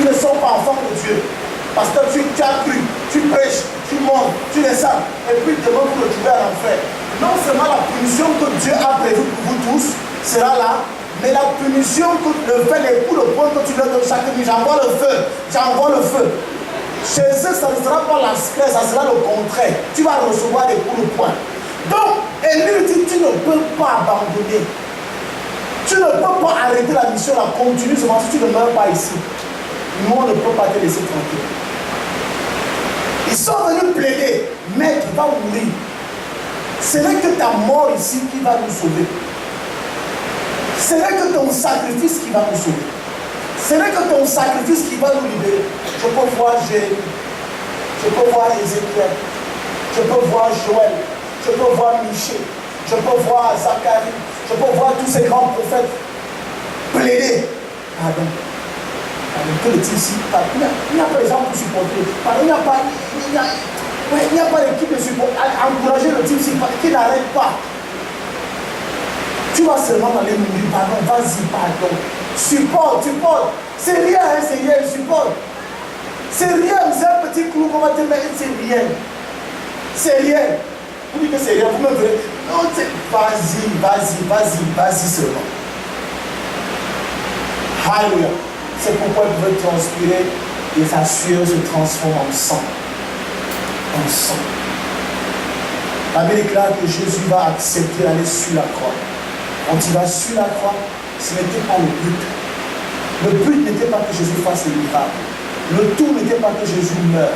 Ils ne sont pas enfants de Dieu. Parce que tu as cru, tu prêches, tu montes, tu descends, et puis demain vous le trouvez à l'enfer. Non seulement la punition que Dieu a prévue pour vous tous sera là, mais la punition que le fait les coups de poing que tu leur donnes chaque nuit, j'envoie le feu, j'envoie le feu. Chez eux, ça ne sera pas la sclère, ça sera le contraire. Tu vas recevoir des coups de poing. Donc, Élie dit, tu ne peux pas abandonner. Tu ne peux pas arrêter la mission, la continuer seulement si tu ne meurs pas ici. Nous, on ne peut pas te laisser tranquille. Ils sont venus plaider, maître, va mourir. Ce n'est que ta mort ici qui va nous sauver. Ce n'est que ton sacrifice qui va nous sauver. Ce n'est que ton sacrifice qui va nous libérer. Je peux voir Jérémie, je peux voir Ézéchiel, je peux voir Joël, je peux voir Michée, je peux voir Zacharie, je peux voir tous ces grands prophètes plaider. Pardon. Que le type ici, il n'y a pas les gens pour supporter. Il n'y a pas l'équipe de support. Encourager le type ici qui n'arrête pas. Tu vas seulement aller mourir. Pardon, vas-y, pardon. Supporte. C'est rien, hein, c'est rien, support. C'est rien, c'est un petit clou qu'on va te mettre, c'est rien. C'est rien. Vous dites que c'est rien, vous me verrez. Non, vas-y seulement. Alléluia. C'est pourquoi il veut transpirer et sa sueur se transforme en sang. En sang. La Bible déclare que Jésus va accepter d'aller sur la croix. Quand il va sur la croix, ce n'était pas le but. Le but n'était pas que Jésus fasse le miracle. Le tout n'était pas que Jésus meure.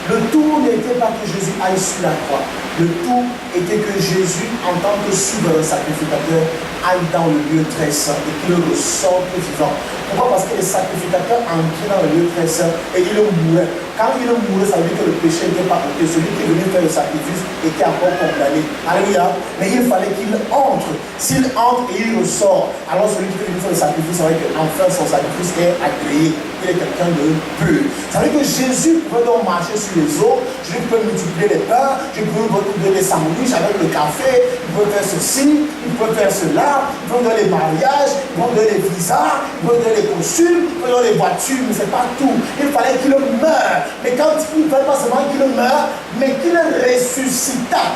Le tout n'était pas que Jésus aille sur la croix. Le tout était que Jésus, en tant que souverain sacrificateur, aille dans le lieu très saint et qu'il ressorte vivant. Pourquoi? Parce que les sacrificateurs entraient dans le lieu très saint et ils mouraient. Quand ils mouraient, ça veut dire que le péché n'était pas ôté. Celui qui est venu faire le sacrifice était encore condamné. Alléluia. Mais il fallait qu'il entre. S'il entre et il ressort, alors celui qui est venu faire le sacrifice, ça veut dire qu'enfin son sacrifice est agréé. Il est quelqu'un de pur. Ça veut dire que Jésus pouvait donc marcher sur les eaux. Jésus peut multiplier les pains. Je peux donner des sandwichs avec le café. Il peut faire ceci. Il peut faire cela. Il peut donner les mariages. Il peut donner les visas. Il peut donner les costumes. Il peut donner les voitures. Mais ce n'est pas tout. Il fallait qu'il meure. Mais quand il ne fallait pas seulement qu'il meure, mais qu'il ressuscita.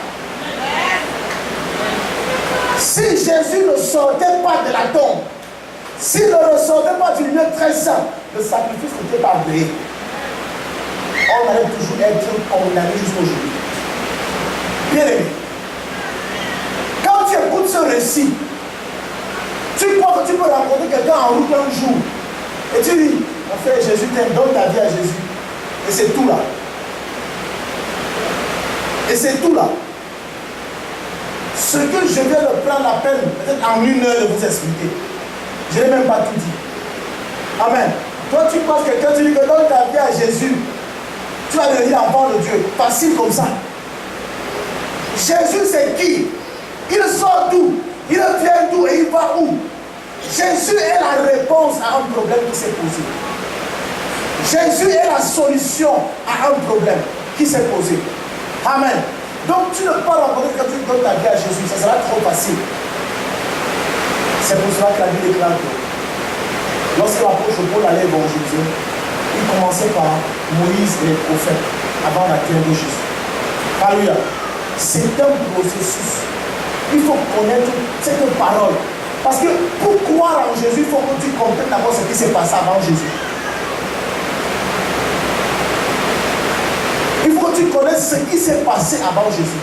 Si Jésus ne sortait pas de la tombe, s'il ne ressortait pas du lieu très saint, le sacrifice n'était pas agréé. On allait toujours être condamné jusqu'aujourd'hui. Bien aimé, quand tu écoutes ce récit, tu crois que tu peux rencontrer quelqu'un en route un jour et tu dis, en fait, Jésus t'aime, donne ta vie à Jésus. Et c'est tout là. Et c'est tout là. Ce que je viens de prendre la peine, peut-être en 1 heure, de vous expliquer. Je n'ai même pas tout dit. Amen. Toi, tu penses que quelqu'un, tu dis que donne ta vie à Jésus, tu vas devenir enfant de Dieu. Facile comme ça. Jésus, c'est qui? Il sort d'où? Il vient d'où et il va où? Jésus est la réponse à un problème qui s'est posé. Jésus est la solution à un problème qui s'est posé. Amen. Donc tu ne peux pas rencontrer quand tu donnes ta vie à Jésus, ça sera trop facile. C'est pour cela que la Bible déclare que lorsque l'apôtre Paul allait évangéliser, il commençait par Moïse et les prophètes avant la terre de Jésus. Alléluia. C'est un processus. Il faut connaître cette parole. Parce que pour croire en Jésus, il faut que tu comprennes d'abord ce qui s'est passé avant Jésus. Il faut que tu connaisses ce qui s'est passé avant Jésus.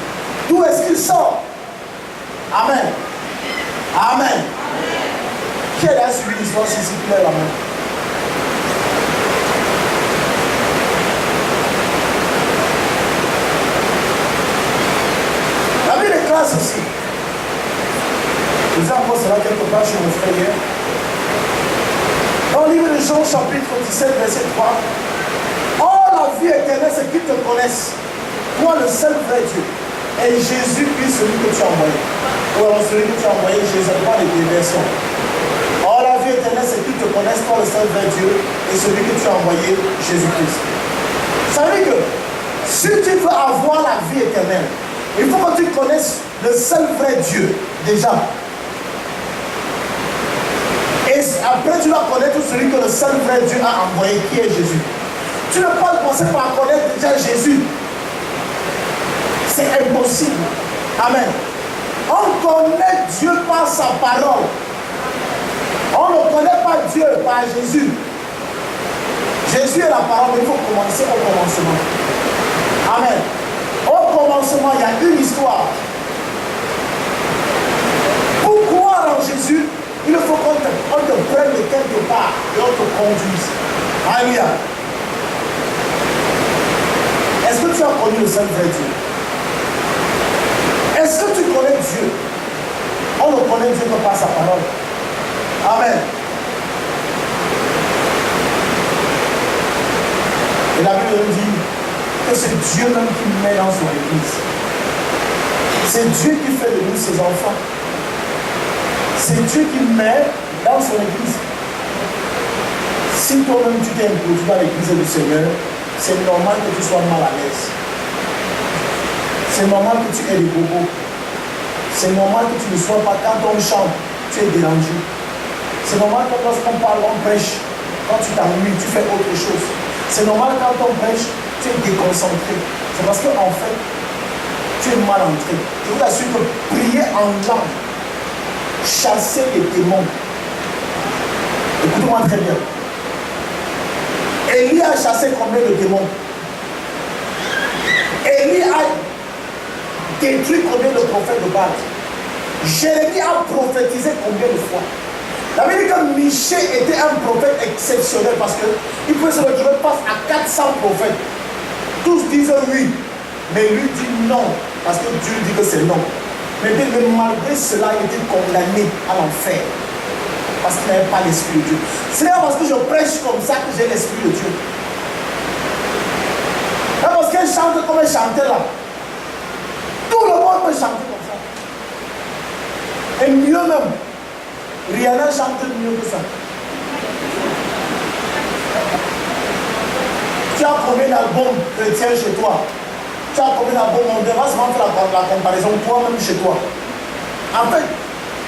D'où est-ce qu'il sort? Amen. Amen. Qui a suivi l'histoire ici qui lève la main? La Bible déclare ceci. Je vous ai encore cela quelque part chez mon frère hier. Dans le livre de Jean, chapitre 17, verset 3. La vie éternelle, c'est qu'ils te connaissent, toi le seul vrai Dieu, et Jésus-Christ, celui que tu as envoyé. Ou alors celui que tu as envoyé, Jésus, pas les déversions. Or, la vie éternelle, c'est qu'ils te connaissent, toi le seul vrai Dieu, et celui que tu as envoyé, Jésus-Christ. Ça veut dire que si tu veux avoir la vie éternelle, il faut que tu connaisses le seul vrai Dieu, déjà. Et après, tu vas connaître celui que le seul vrai Dieu a envoyé, qui est Jésus. Tu ne peux pas commencer par connaître déjà Jésus. C'est impossible. Amen. On connaît Dieu par sa parole. On ne connaît pas Dieu par Jésus. Jésus est la parole, mais il faut commencer au commencement. Amen. Au commencement, il y a une histoire. connu le seul vrai Dieu? Est-ce que tu connais Dieu? On ne connaît Dieu que par sa parole. Amen. Et la Bible nous dit que c'est Dieu même qui met dans son église. C'est Dieu qui fait de nous ses enfants. C'est Dieu qui met dans son église. Si toi-même tu t'es introduit dans l'église du Seigneur, c'est normal que tu sois mal à l'aise. C'est normal que tu aies des bobos. C'est normal que tu ne sois pas, quand on chante, tu es dérangé. C'est normal que lorsqu'on parle, on prêche, quand tu t'ennuies, tu fais autre chose. C'est normal quand on prêche, tu es déconcentré. C'est parce qu'en fait, tu es mal entré. Je vous assure que prier en langue, chasser les démons. Écoutez-moi très bien. Élie a chassé combien de démons? Élie a détruit combien de prophètes de Baal? Jérémie a prophétisé combien de fois? La Bible dit que Michée était un prophète exceptionnel parce qu'il pouvait se retrouver face à 400 prophètes. Tous disent oui, mais lui dit non, parce que Dieu dit que c'est non. Mais malgré cela, il était condamné à l'enfer. Parce qu'il n'avait pas l'Esprit de Dieu. Ce n'est pas parce que je prêche comme ça que j'ai l'Esprit de Dieu. C'est parce qu'elle chante comme elle chantait là. Tout le monde peut chanter comme ça. Et mieux même, Rihanna chante mieux que ça. Tu as combien d'albums chrétiens chez toi? Tu as combien d'albums mondains? On va se faire la comparaison toi-même chez toi. En fait,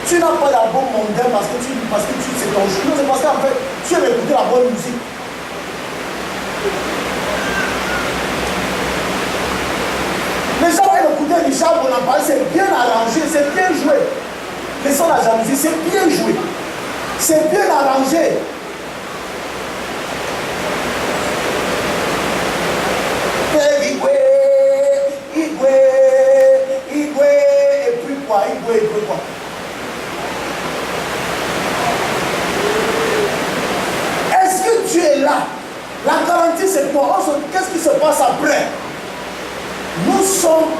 tu n'as pas d'album mondain parce que c'est ton jeu. Non, c'est parce qu'en fait, tu aimes écouter la bonne musique. Les gens aiment écouter Richard Bonaparte, c'est bien arrangé, c'est bien joué. Laissons la jalousie, c'est bien joué. C'est bien arrangé. Igwe, et puis quoi? Igwe, quoi? Est-ce que tu es là? La garantie c'est quoi? Qu'est-ce qui se passe après? Nous sommes...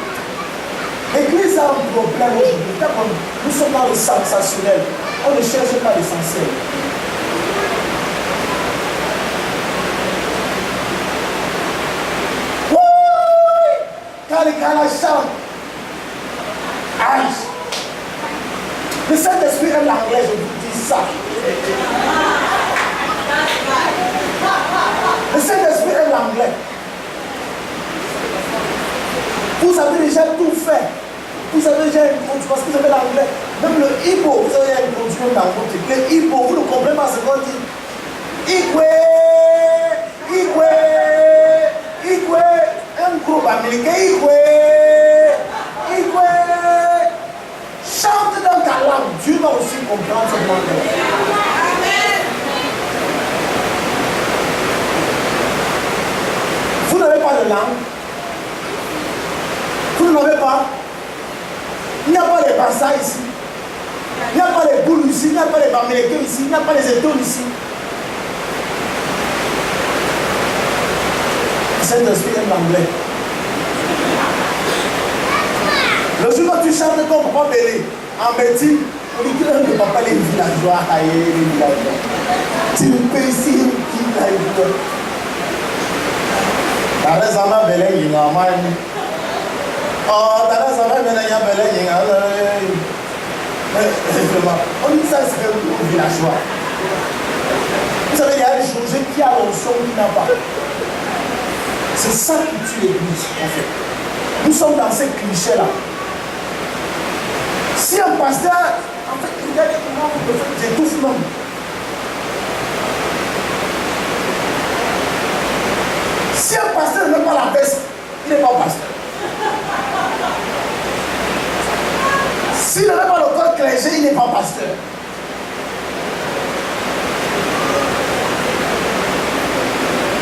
L'Église a un problème aujourd'hui. Nous sommes dans le sensationnel. On ne cherche pas l'essentiel. Quand les gars chantent, aïe! Le Saint-Esprit aime l'anglais, je vous dis ça. Le Saint-Esprit aime l'anglais. Vous avez déjà tout fait. Vous avez déjà introduit, parce que vous avez l'anglais. Même le Igbo, vous avez introduit même dans votre truc. Le Igbo, vous ne comprenez pas ce qu'on dit. Igwe, Igwe, Igwe. Un groupe américain, Igwe, Igwe. Chante dans ta langue. Dieu va aussi comprendre ce langue. Vous n'avez pas de langue. Vous n'avez pas. Il n'y a pas les Bassa ici. Il n'y a pas les boules ici. Il n'y a pas les Américains ici. Il n'y a pas les étoiles ici. Saint-Esprit aime l'anglais. Le jour où tu chantes comme Papa Bélé, en métier, on dit que papa les villageois, les villageois. Tu peux ici, qui villageois. Dans les amas Bélé, il y a un man. Oh, dans les amas Bélé, il y a Bélé, il y a un. On dit ça, c'est un villageois. Vous savez, il y a des choses qui a l'onction qui n'a pas. C'est ça qui tue l'église, en fait. Nous sommes dans ces clichés-là. Si un pasteur, en fait, il y a des moments où j'étouffe même. Si un pasteur ne met pas la veste, il n'est pas pasteur. S'il ne met pas le corps clergé, il n'est pas pasteur.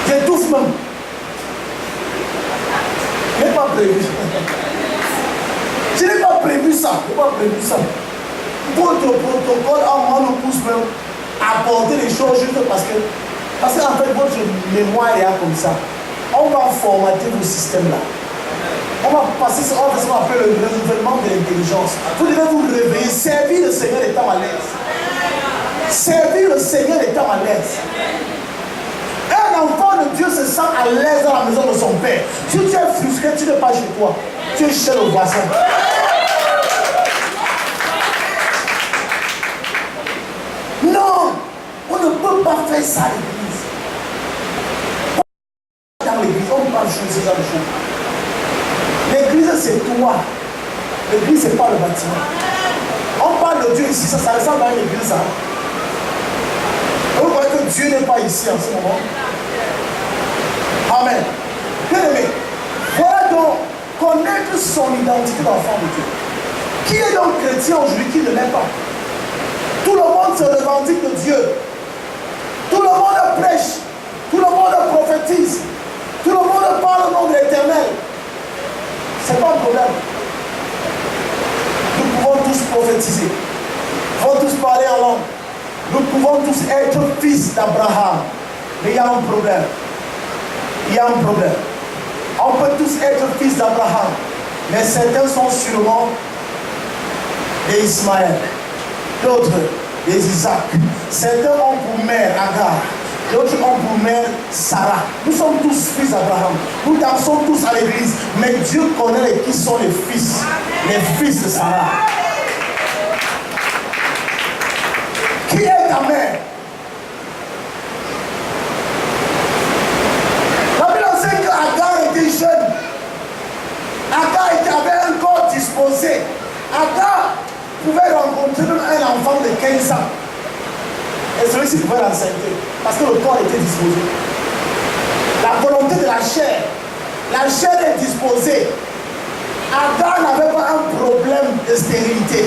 J'étouffe même. Je n'ai pas prévu. Je n'ai pas prévu ça. Je n'ai pas prévu ça. Votre protocole, moi, nous pousse même à aborder les choses juste parce qu'en fait, votre mémoire est comme ça. On va formater vos systèmes là. On va passer ce qu'on appelle le renouvellement de l'intelligence. Vous devez vous réveiller, servir le Seigneur étant à l'aise. Servir le Seigneur étant à l'aise. Un enfant de Dieu se sent à l'aise dans la maison de son père. Si tu es frustré, tu n'es pas chez toi. Tu es chez le voisin. Non, on ne peut pas faire ça à l'église. Dans l'église, on parle de ce genre de choses. L'église, c'est toi. L'église, ce n'est pas le bâtiment. On parle de Dieu ici, ça ressemble à une église. Hein? Vous voyez que Dieu n'est pas ici en ce moment. Amen. Bien aimé, voilà donc connaître son identité d'enfant de Dieu. Qui est donc chrétien aujourd'hui qui ne l'est pas? Tout le monde se revendique de Dieu. Tout le monde prêche. Tout le monde prophétise. Tout le monde parle au nom de l'Éternel. Ce n'est pas un problème. Nous pouvons tous prophétiser. Nous pouvons tous parler en langue. Nous pouvons tous être fils d'Abraham. Mais il y a un problème. Il y a un problème. On peut tous être fils d'Abraham. Mais certains sont sûrement des Ismaël. D'autres des Isaac. Certains ont pour mère Agar. D'autres ont pour mère Sarah. Nous sommes tous fils d'Abraham. Nous dansons tous à l'église. Mais Dieu connaît qui sont les fils. Les fils de Sarah. Qui est ta mère? La Bible enseigne qu'Agar était jeune. Agar avait un corps disposé. Agar pouvait rencontrer un enfant de 15 ans. Et celui-ci pouvait l'enseigner. Parce que le corps était disposé. La volonté de la chair est disposée. Agar n'avait pas un problème de stérilité,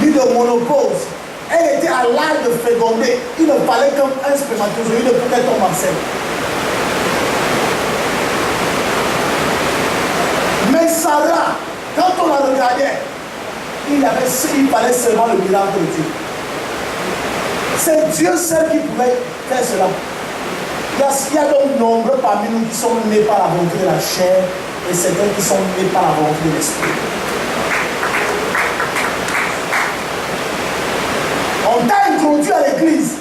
ni de monopause. Elle était à l'âge de féconder. Il ne fallait qu'un spermatozoïde pour qu'elle tombe enceinte. Mais Sarah, quand on la regardait, il fallait seulement le miracle de Dieu. C'est Dieu seul qui pouvait faire cela. Il y a donc nombreux parmi nous qui sont nés par la volonté de la chair et certains qui sont nés par la volonté de l'esprit. On t'a introduit à l'église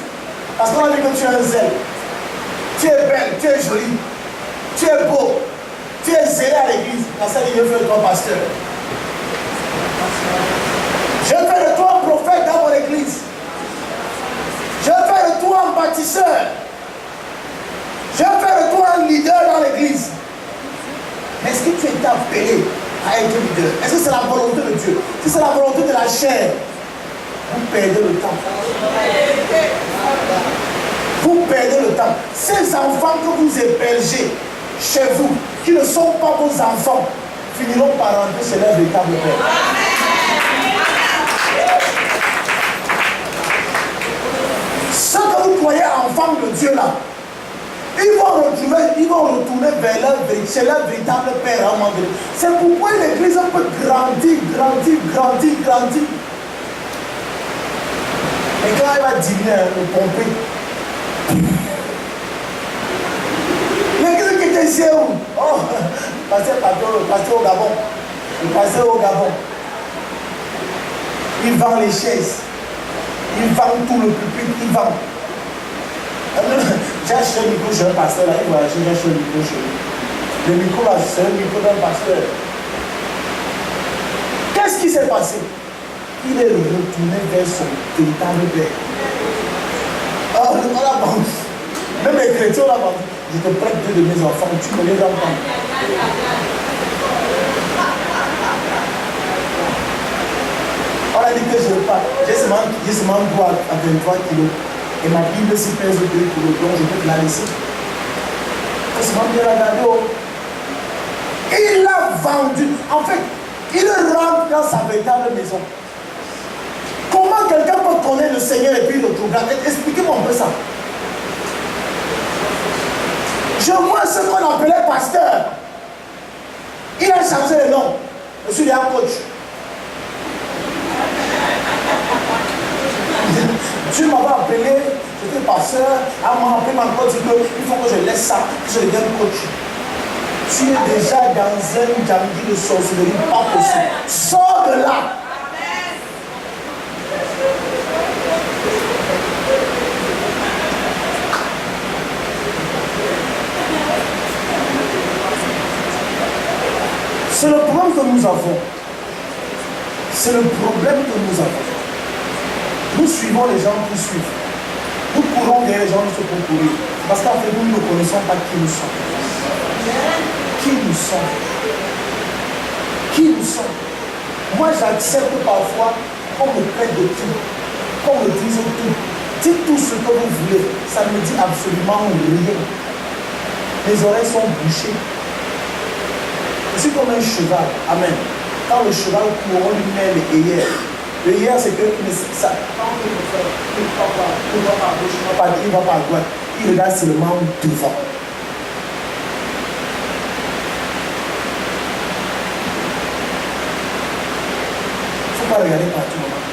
parce qu'on a dit que tu es un zèle. Tu es belle, tu es jolie, tu es beau, tu es zélé à l'église. Dans cette ligne, je fais de toi pasteur. Je fais de toi un prophète dans mon église. Je fais de toi un bâtisseur. Je fais de toi un leader dans l'église. Est-ce que tu es appelé à être leader? Est-ce que c'est la volonté de Dieu? Si c'est la volonté de la chair, vous perdez le temps. Vous perdez le temps. Ces enfants que vous hébergez chez vous, qui ne sont pas vos enfants, finiront par rentrer chez leur véritable père. Ceux que vous croyez enfants de Dieu là, ils vont retourner chez leur véritable père à un moment donné. C'est pourquoi l'église peut grandir. Et quand elle va dîner, le pomper. L'église qui était ici où? Oh, pasteur au Gabon. Le pasteur au Gabon. Il vend les chaises. Il vend tout le public. Il vend. J'ai acheté un micro chez un pasteur là. Il va acheter un micro chez lui. Le micro là, c'est un micro d'un pasteur. Qu'est-ce qui s'est passé? Il est retourné vers son véritable père. Oh, on l'a vendu. Même les chrétiens l'ont vendu. Je te prête 2 de mes enfants, tu me les rends pas. On a dit que je ne veux pas. J'ai seulement bois à 23 kilos. Et ma Bible s'y pèse 2 kilos. Donc je peux te la laisser. J'ai seulement bien regardé. Et il l'a vendu. En fait, il rentre dans sa véritable maison. Comment quelqu'un peut connaître le Seigneur et puis le programme? Expliquez-moi un peu ça. Je vois ce qu'on appelait pasteur. Il a changé le nom. Je suis un coach. Dieu m'avait appelé, j'étais pasteur. À un moment, il m'a dit qu'il faut que je laisse ça, que je devienne coach. Tu es déjà dans un jambi de sorcellerie, pas possible. Sors de là. C'est le problème que nous avons. C'est le problème que nous avons. Nous suivons les gens qui suivent. Nous courons derrière les gens qui se font courir. Parce qu'en fait, nous ne connaissons pas qui nous sommes. Qui nous sommes. Qui nous sommes. Moi, j'accepte parfois qu'on me plaide de tout. Qu'on me dise tout. Dites tout ce que vous voulez. Ça ne me dit absolument rien. Mes oreilles sont bouchées. Je suis comme un cheval. Amen. Quand le cheval court, on lui met les œillères. Le hier, c'est que ça, quand il va par gauche, il va par droite. Il regarde seulement devant. Il ne faut pas regarder par tout moment.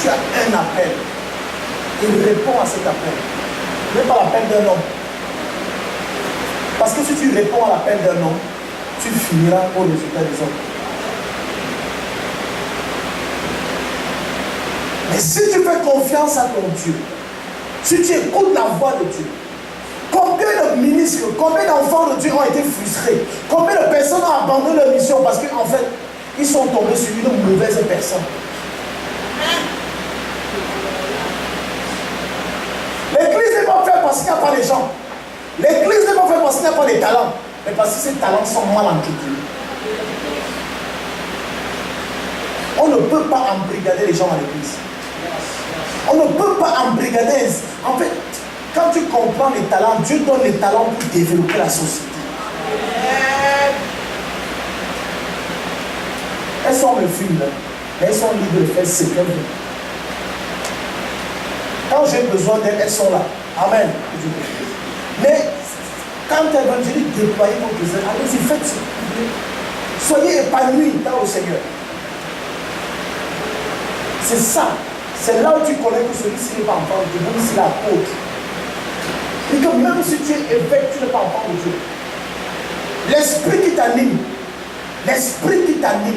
Tu as un appel. Il répond à cet appel. Ce n'est pas l'appel d'un homme. Parce que si tu réponds à l'appel d'un homme, tu finiras au résultat des hommes. Mais si tu fais confiance à ton Dieu, si tu écoutes la voix de Dieu, combien de ministres, combien d'enfants de Dieu ont été frustrés, combien de personnes ont abandonné leur mission parce qu'en fait, ils sont tombés sur une mauvaise personne. L'église n'est pas faite parce qu'il n'y a pas de gens. L'église n'est pas faite parce qu'il n'y a pas de talents, mais parce que ces talents sont mal entretenus. On ne peut pas embrigader les gens à l'église. On ne peut pas embrigader. En fait, quand tu comprends les talents, Dieu donne les talents pour développer la société. Elles sont mes filles, mais elles sont libres de faire ce qu'elles veulent. Quand j'ai besoin d'elles, elles sont là. Amen. Mais quand elles veulent, je dis déployer votre zèle. Allez-y, faites ce que vous voulez. Soyez épanouis dans le Seigneur. C'est ça. C'est là où tu connais que celui-ci n'est pas enfant de Dieu, même si l'apôtre. Et que même si tu es évêque, tu n'es pas enfant de Dieu. L'esprit qui t'anime,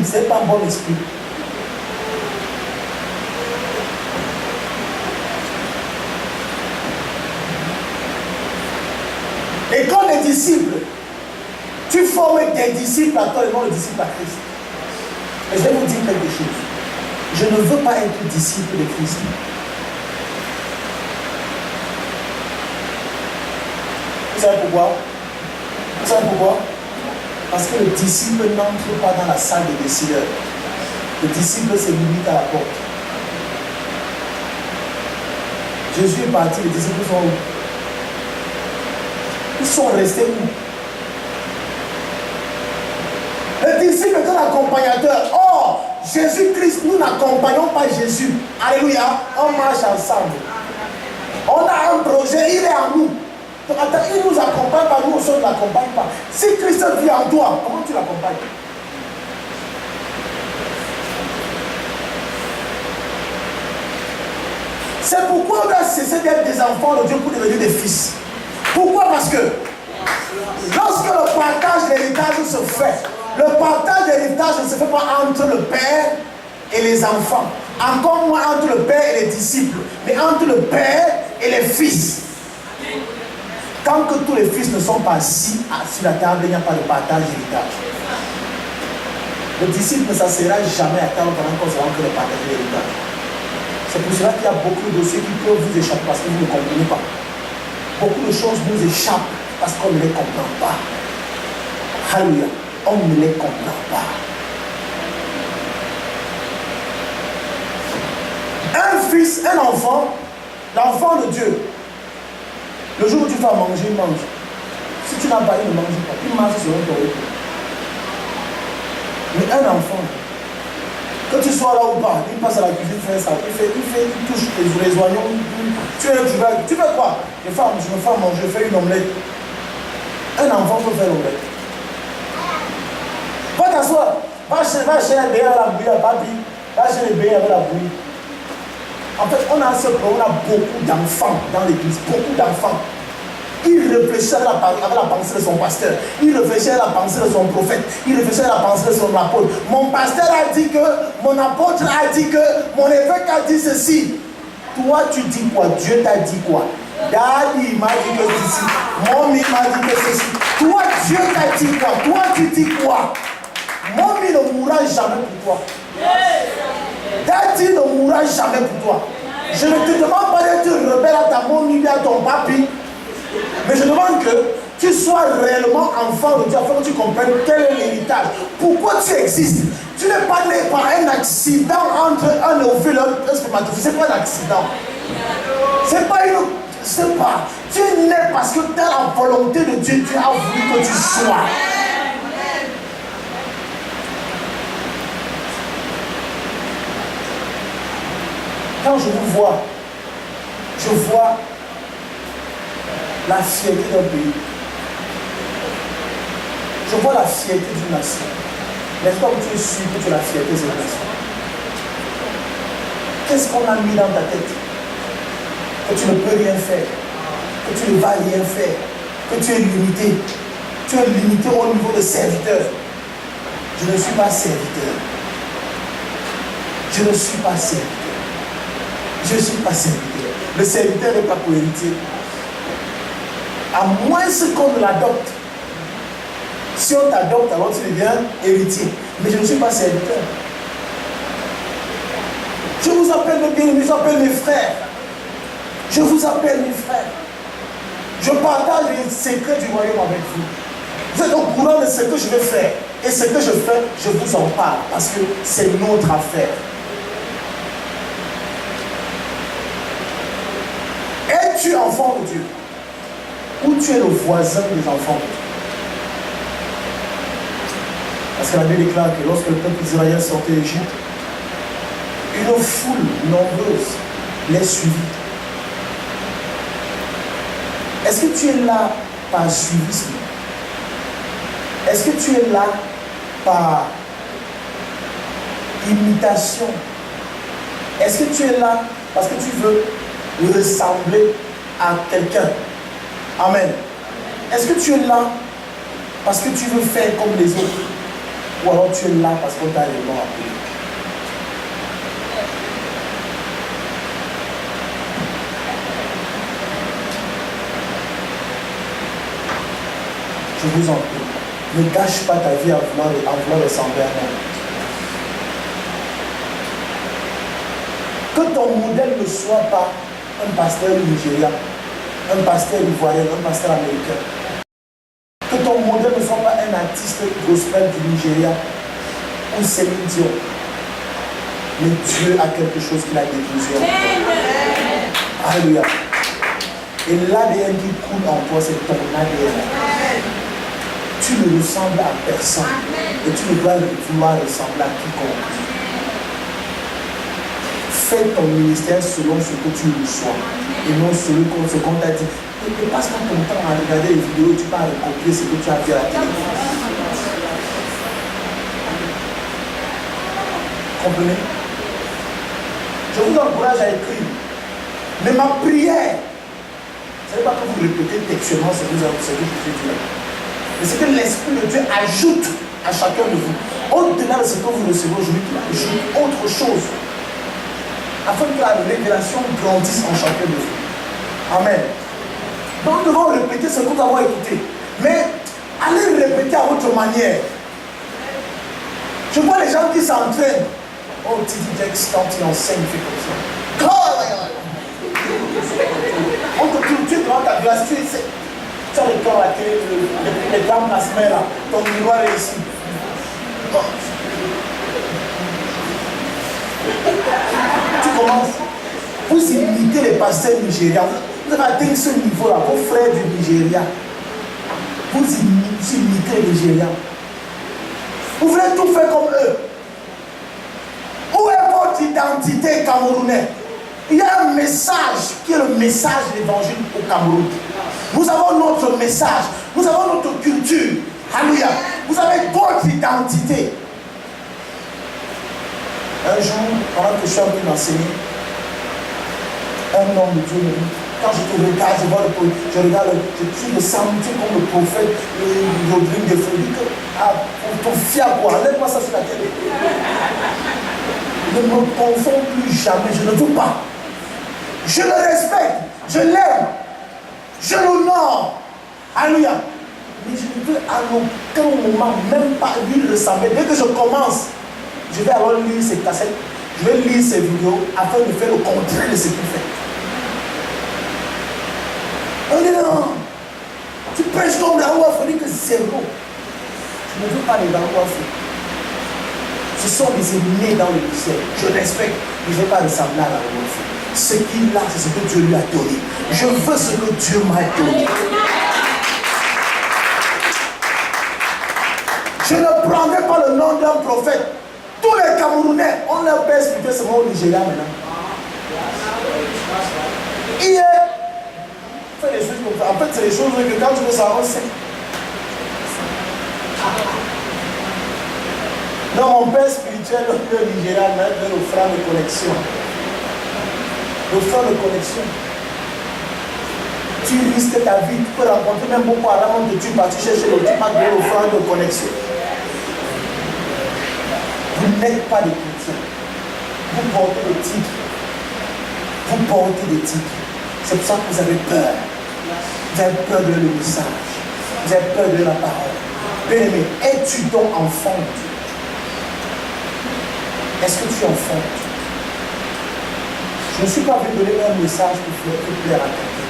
ce n'est pas un bon esprit. Et quand les disciples, tu formes des disciples à toi et non les disciples à Christ. Et je vais vous dire quelque chose. Je ne veux pas être disciple de Christ. Vous savez pourquoi? Vous savez pourquoi? Parce que le disciple n'entre pas dans la salle des décideurs. Le disciple se limite à la porte. Jésus est parti, les disciples sont où? Ils sont restés où? Le disciple est un accompagnateur. Or, Jésus-Christ, nous n'accompagnons pas Jésus. Alléluia. On marche ensemble. On a un projet, il est en nous. Donc, attends, il ne nous accompagne pas, nous aussi on ne l'accompagne pas. Si Christ vit en toi, comment tu l'accompagnes? C'est pourquoi on doit cesser d'être des enfants de Dieu pour devenir des fils. Pourquoi? Parce que lorsque le partage de l'héritage se fait, le partage de l'héritage ne se fait pas entre le père et les enfants, encore moins entre le père et les disciples, mais entre le père et les fils. Tant que tous les fils ne sont pas assis sur la table, il n'y a pas de partage d'héritage. Le disciple ne s'asseyera jamais à table pendant qu'on se rend que le partage de l'héritage. C'est pour cela qu'il y a beaucoup de dossiers qui peuvent vous échapper parce que vous ne comprenez pas. Beaucoup de choses nous échappent parce qu'on ne les comprend pas. Alléluia. On ne les comprend pas. Un fils, un enfant, l'enfant de Dieu, le jour où tu vas manger, il mange. Si tu n'as pas, il ne mange pas. Il mange selon ton rythme. Mais un enfant, quand tu sois là ou pas, il passe à la cuisine, il fait ça, il touche les oignons, tu fais quoi? Je me fais manger, je fais une omelette. Un enfant peut faire l'omelette. Va t'asseoir, va acheter un béa à la bouillie, papi, va acheter les béas avec la bouillie. En fait, on a beaucoup d'enfants dans l'église, beaucoup d'enfants. Il réfléchit avec la pensée de son pasteur. Il réfléchit avec la pensée de son prophète. Il réfléchit avec la pensée de son apôtre. Mon pasteur a dit que, mon apôtre a dit que, mon évêque a dit ceci. Toi, tu dis quoi? Dieu t'a dit quoi? Daddy m'a dit que ceci. Mommy m'a dit que ceci. Toi, Dieu t'a dit quoi? Toi, tu dis quoi? Mommy ne mourra jamais pour toi. Daddy ne mourra jamais pour toi. Je ne te demande pas d'être rebelle à ta mommy et à ton papi. Mais je demande que tu sois réellement enfant de Dieu afin que tu comprennes quel est l'héritage. Pourquoi tu existes? Tu n'es pas né par un accident entre un ovule et un spermatozoïde. Ce n'est pas un accident. C'est pas une. C'est pas. Tu es né parce que dans la volonté de Dieu, Dieu a voulu que tu sois. Quand je vous vois, je vois la fierté d'un pays. Je vois la fierté d'une nation. N'est-ce pas que tu es sûr que tu es la fierté de cette nation? Qu'est-ce qu'on a mis dans ta tête? Que tu ne peux rien faire, que tu ne vas rien faire, que tu es limité. Tu es limité au niveau de serviteur. Je ne suis pas serviteur. Je ne suis pas serviteur. Je ne suis pas serviteur. Le serviteur n'est pas pour héritier. À moins qu'on ne l'adopte. Si on t'adopte, alors tu deviens héritier. Mais je ne suis pas serviteur. Je vous appelle mes bien-aimés, je vous appelle mes frères. Je vous appelle mes frères. Je partage les secrets du royaume avec vous. Vous êtes au courant de ce que je vais faire. Et ce que je fais, je vous en parle. Parce que c'est notre affaire. Es-tu enfant de Dieu? Ou tu es le voisin des enfants? Parce que la Bible déclare que lorsque le peuple d'Israël sortait d'Égypte, une foule nombreuse les suivit. Est-ce que tu es là par suivisme? Est-ce que tu es là par imitation? Est-ce que tu es là parce que tu veux ressembler à quelqu'un? Amen. Est-ce que tu es là parce que tu veux faire comme les autres? Ou alors tu es là parce qu'on t'a réellement appelé? Je vous en prie, ne gâche pas ta vie en voulant ressembler à moi. Que ton modèle ne soit pas un pasteur nigérian, un pasteur ivoirien, un pasteur américain. Que ton modèle ne soit pas un artiste gospel du Nigeria ou Céline Dion. Mais Dieu a quelque chose qu'il a déposé en toi. Alléluia. Et l'ADN qui coule en toi, c'est ton ADN. Tu ne ressembles à personne. Et tu ne dois vouloir ressembler à quiconque. Fais ton ministère selon ce que tu reçois. Et non selon ce qu'on t'a dit. Et passe pas ton temps à regarder les vidéos, tu vas recopier ce que tu as vu à la télé. Comprenez? Je vous encourage à écrire. Mais ma prière, ce n'est pas que vous répétez textuellement ce que vous avez dit. Mais c'est que l'Esprit de Dieu ajoute à chacun de vous, au-delà de ce que vous recevez aujourd'hui, qu'il ajoute autre chose, afin que la révélation grandisse en chacun de vous. Amen. Donc nous devons répéter ce que nous avons écouté. Mais allez répéter à votre manière. Je vois les gens qui s'entraînent. Oh, Titi Dex, quand il enseigne, il fait comme ça. On te culture devant ta glace, tu as le corps à la télé, les dames la semaine là, ton miroir est ici. Tu commences, vous imitez les pasteurs nigérians. Vous avez atteint ce niveau-là, vos frères du Nigeria. Vous imitez les Nigérians. Vous voulez tout faire comme eux. Où est votre identité camerounaise? Il y a un message qui est le message de l'évangile au Cameroun. Nous avons notre message, nous avons notre culture. Alléluia. Vous avez votre identité. Un jour, pendant que je suis en train d'enseigner, un homme de Dieu me dit, Quand je te regarde, je regarde, je trouve le samedi comme le prophète, Rodrigue de Frédéric. Pour ton fier, quoi, enlève-moi ça sur la tête. Ne me confonds plus jamais, je ne veux pas. Je le respecte, je l'aime, je l'honore. Alléluia. Mais je ne veux à aucun moment même pas lui ressembler. Dès que je commence, je vais alors lire ses cassettes, je vais lire ses vidéos afin de faire le contraire de ce qu'il fait. Oh non, tu prêches comme la roi, il faut dire que c'est bon. Je ne veux pas les roi. Ce sont des ennemis dans le ciel. Je respecte, mais je ne veux pas ressembler à la roi. Ce qu'il a, c'est ce que Dieu lui a donné. Je veux ce que Dieu m'a donné. Je ne prendrai pas le nom d'un prophète. Tous les Camerounais ont leur père spirituel seulement au Nigeria maintenant. Hier, fait des choses comme ça. En fait, c'est des choses que quand tu veux savoir, c'est. Non, mon père spirituel au Nigeria m'a donné l'offrande de connexion. L'offrande de connexion. Tu risques ta vie, tu peux rencontrer même beaucoup à la monde de tu parti chercher le type de l'offrande de connexion. Vous n'êtes pas des chrétiens. Vous portez des titres. Vous portez des titres. C'est pour ça que vous avez peur. Vous avez peur de le message. Vous avez peur de la parole. Bien-aimé, es-tu donc enfant de Dieu? Est-ce que tu es enfant de Dieu? Je ne suis pas venu donner un message qui peut plaire à quelqu'un.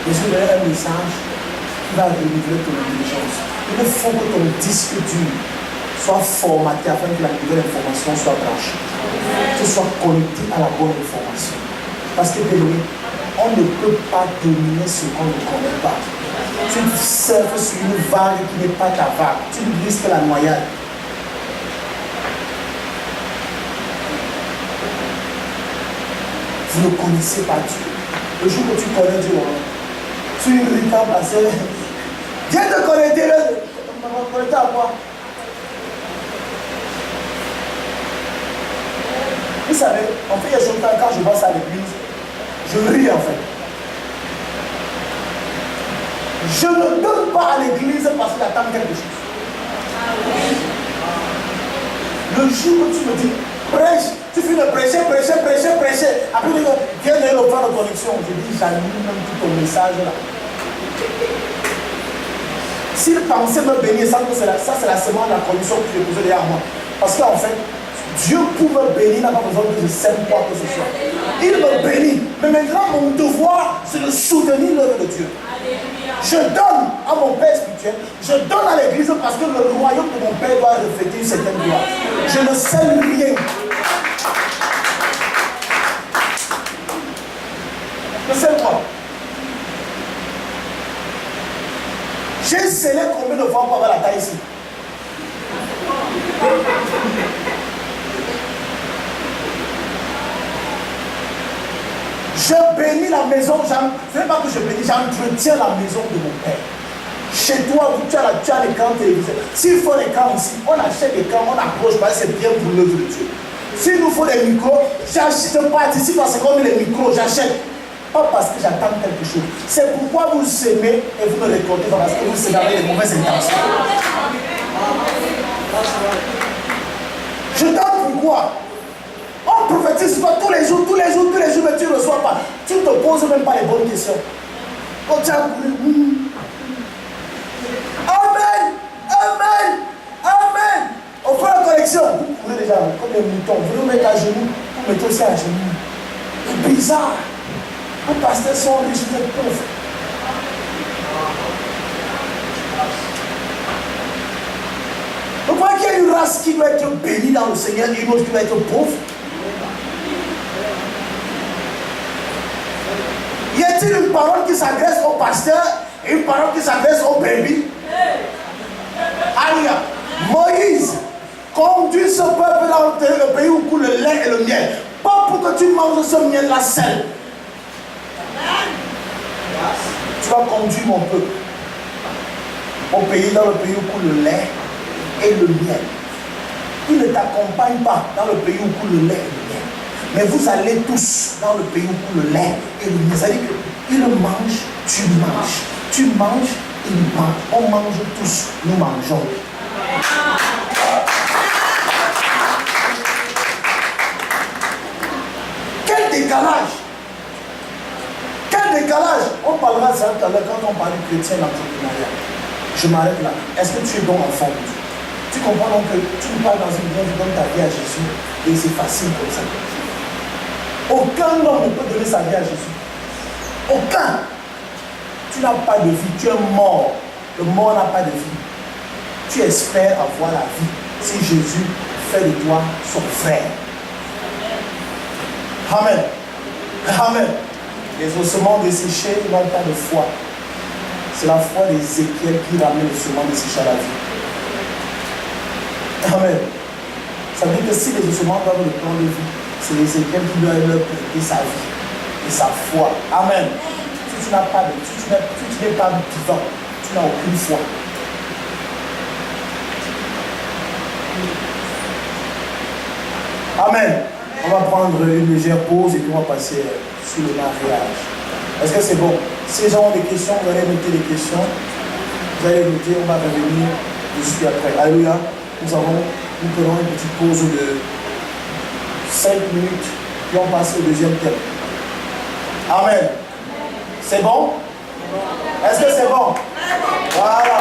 Mais je vais donner un message qui va renouveler ton intelligence. Il faut que ton disque dur soit formaté afin que la nouvelle information soit branchée. Que tu sois connecté à la bonne information. Parce que, on ne peut pas dominer ce qu'on ne connaît pas. Tu surfes sur une vague qui n'est pas ta vague. Tu risques la noyade. Vous ne connaissez pas Dieu. Le jour que tu connais Dieu, tu ricanes passer. Dieu te connaît, Dieu te connaît à quoi? Vous savez, en fait, il y a des choses quand je vois ça à l'église, je ris en fait. Je ne donne pas à l'église parce qu'il attend quelque chose. Le jour où tu me dis, prêche, tu finis de prêcher. Après, tu viens de le faire de connexion. Je dis, j'anime même tout ton message là. S'il pensait me bénir, ça c'est la semence de la condition que je posais derrière moi. Parce qu'en fait, Dieu pour me bénir n'a pas besoin que je sème quoi que ce soit. Il me bénit. Mais maintenant, mon devoir, c'est de soutenir l'œuvre de Dieu. Je donne à mon père spirituel, je donne à l'église parce que le royaume de mon père doit refléter une certaine gloire. Je ne sais rien. Je sais quoi? J'ai scellé combien de fois pour avoir la taille ici? Je bénis la maison, ce n'est pas que je bénis, j'entretiens la maison de mon père. Chez toi, tu as l'écran télévisé. S'il faut l'écran ici, on achète l'écran, on approche, parce que c'est bien pour l'œuvre de Dieu. S'il nous faut des micros, je participe à ce qu'on met les micros, j'achète. Pas parce que j'attends quelque chose. C'est pourquoi vous s'aimez et vous ne récoltez pas parce que vous s'aimez avec les mauvaises intentions. Je donne pourquoi? On prophétise toi tous les jours, mais tu ne reçois pas. Tu ne te poses même pas les bonnes questions. Oh, tu as Amen. On fait la connexion. Vous courez déjà comme des moutons. Vous nous mettez à genoux, vous mettez aussi à genoux. C'est bizarre. Les pasteurs sont riches, vous êtes pauvres. Vous voyez qu'il y a une race qui doit être bénie dans le Seigneur et une autre qui doit être pauvre. Y a-t-il une parole qui s'adresse au pasteur et une parole qui s'adresse au bébé? Alléluia. Moïse conduit ce peuple dans le pays où coule le lait et le miel. Pas pour que tu manges ce miel-là seul. Tu vas conduire mon peuple au pays dans le pays où coule le lait et le miel. Il ne t'accompagne pas dans le pays où coule le lait et le miel. Mais vous allez tous dans le pays où coule le lait et le miel. C'est-à-dire que Il mange, tu manges. Tu manges, il mange. On mange tous, nous mangeons. Quel décalage! Quel décalage! On parlera de ça tout à l'heure quand on parle du chrétien d'entrepreneuriat. Je m'arrête là. Est-ce que tu es donc enfant de Dieu? Tu comprends donc que tu ne parles dans une vie, tu donnes ta vie à Jésus et c'est facile comme ça. Aucun homme ne peut donner sa vie à Jésus. Aucun. Tu n'as pas de vie, tu es mort. Le mort n'a pas de vie. Tu espères avoir la vie si Jésus fait de toi son frère. Amen. Amen. Les ossements desséchés n'ont pas de foi. C'est la foi d'Ézéchiel qui ramène les ossements desséchés à la vie. Amen. Ça veut dire que si les ossements doivent le plan de vie, c'est Ézéchiel qui doit leur prêter sa vie et sa foi. Amen. Si tu n'as pas de, si tu n'es pas vivant, tu n'as aucune foi. Amen. On va prendre une légère pause et puis on va passer sur le mariage. Est-ce que c'est bon? Si les gens ont des questions, vous allez noter les questions. Vous allez noter, on va revenir dessus après. Alléluia. Nous prenons une petite pause de 5 minutes, puis on passe au deuxième thème. Amen. C'est bon? Est-ce que c'est bon? Voilà.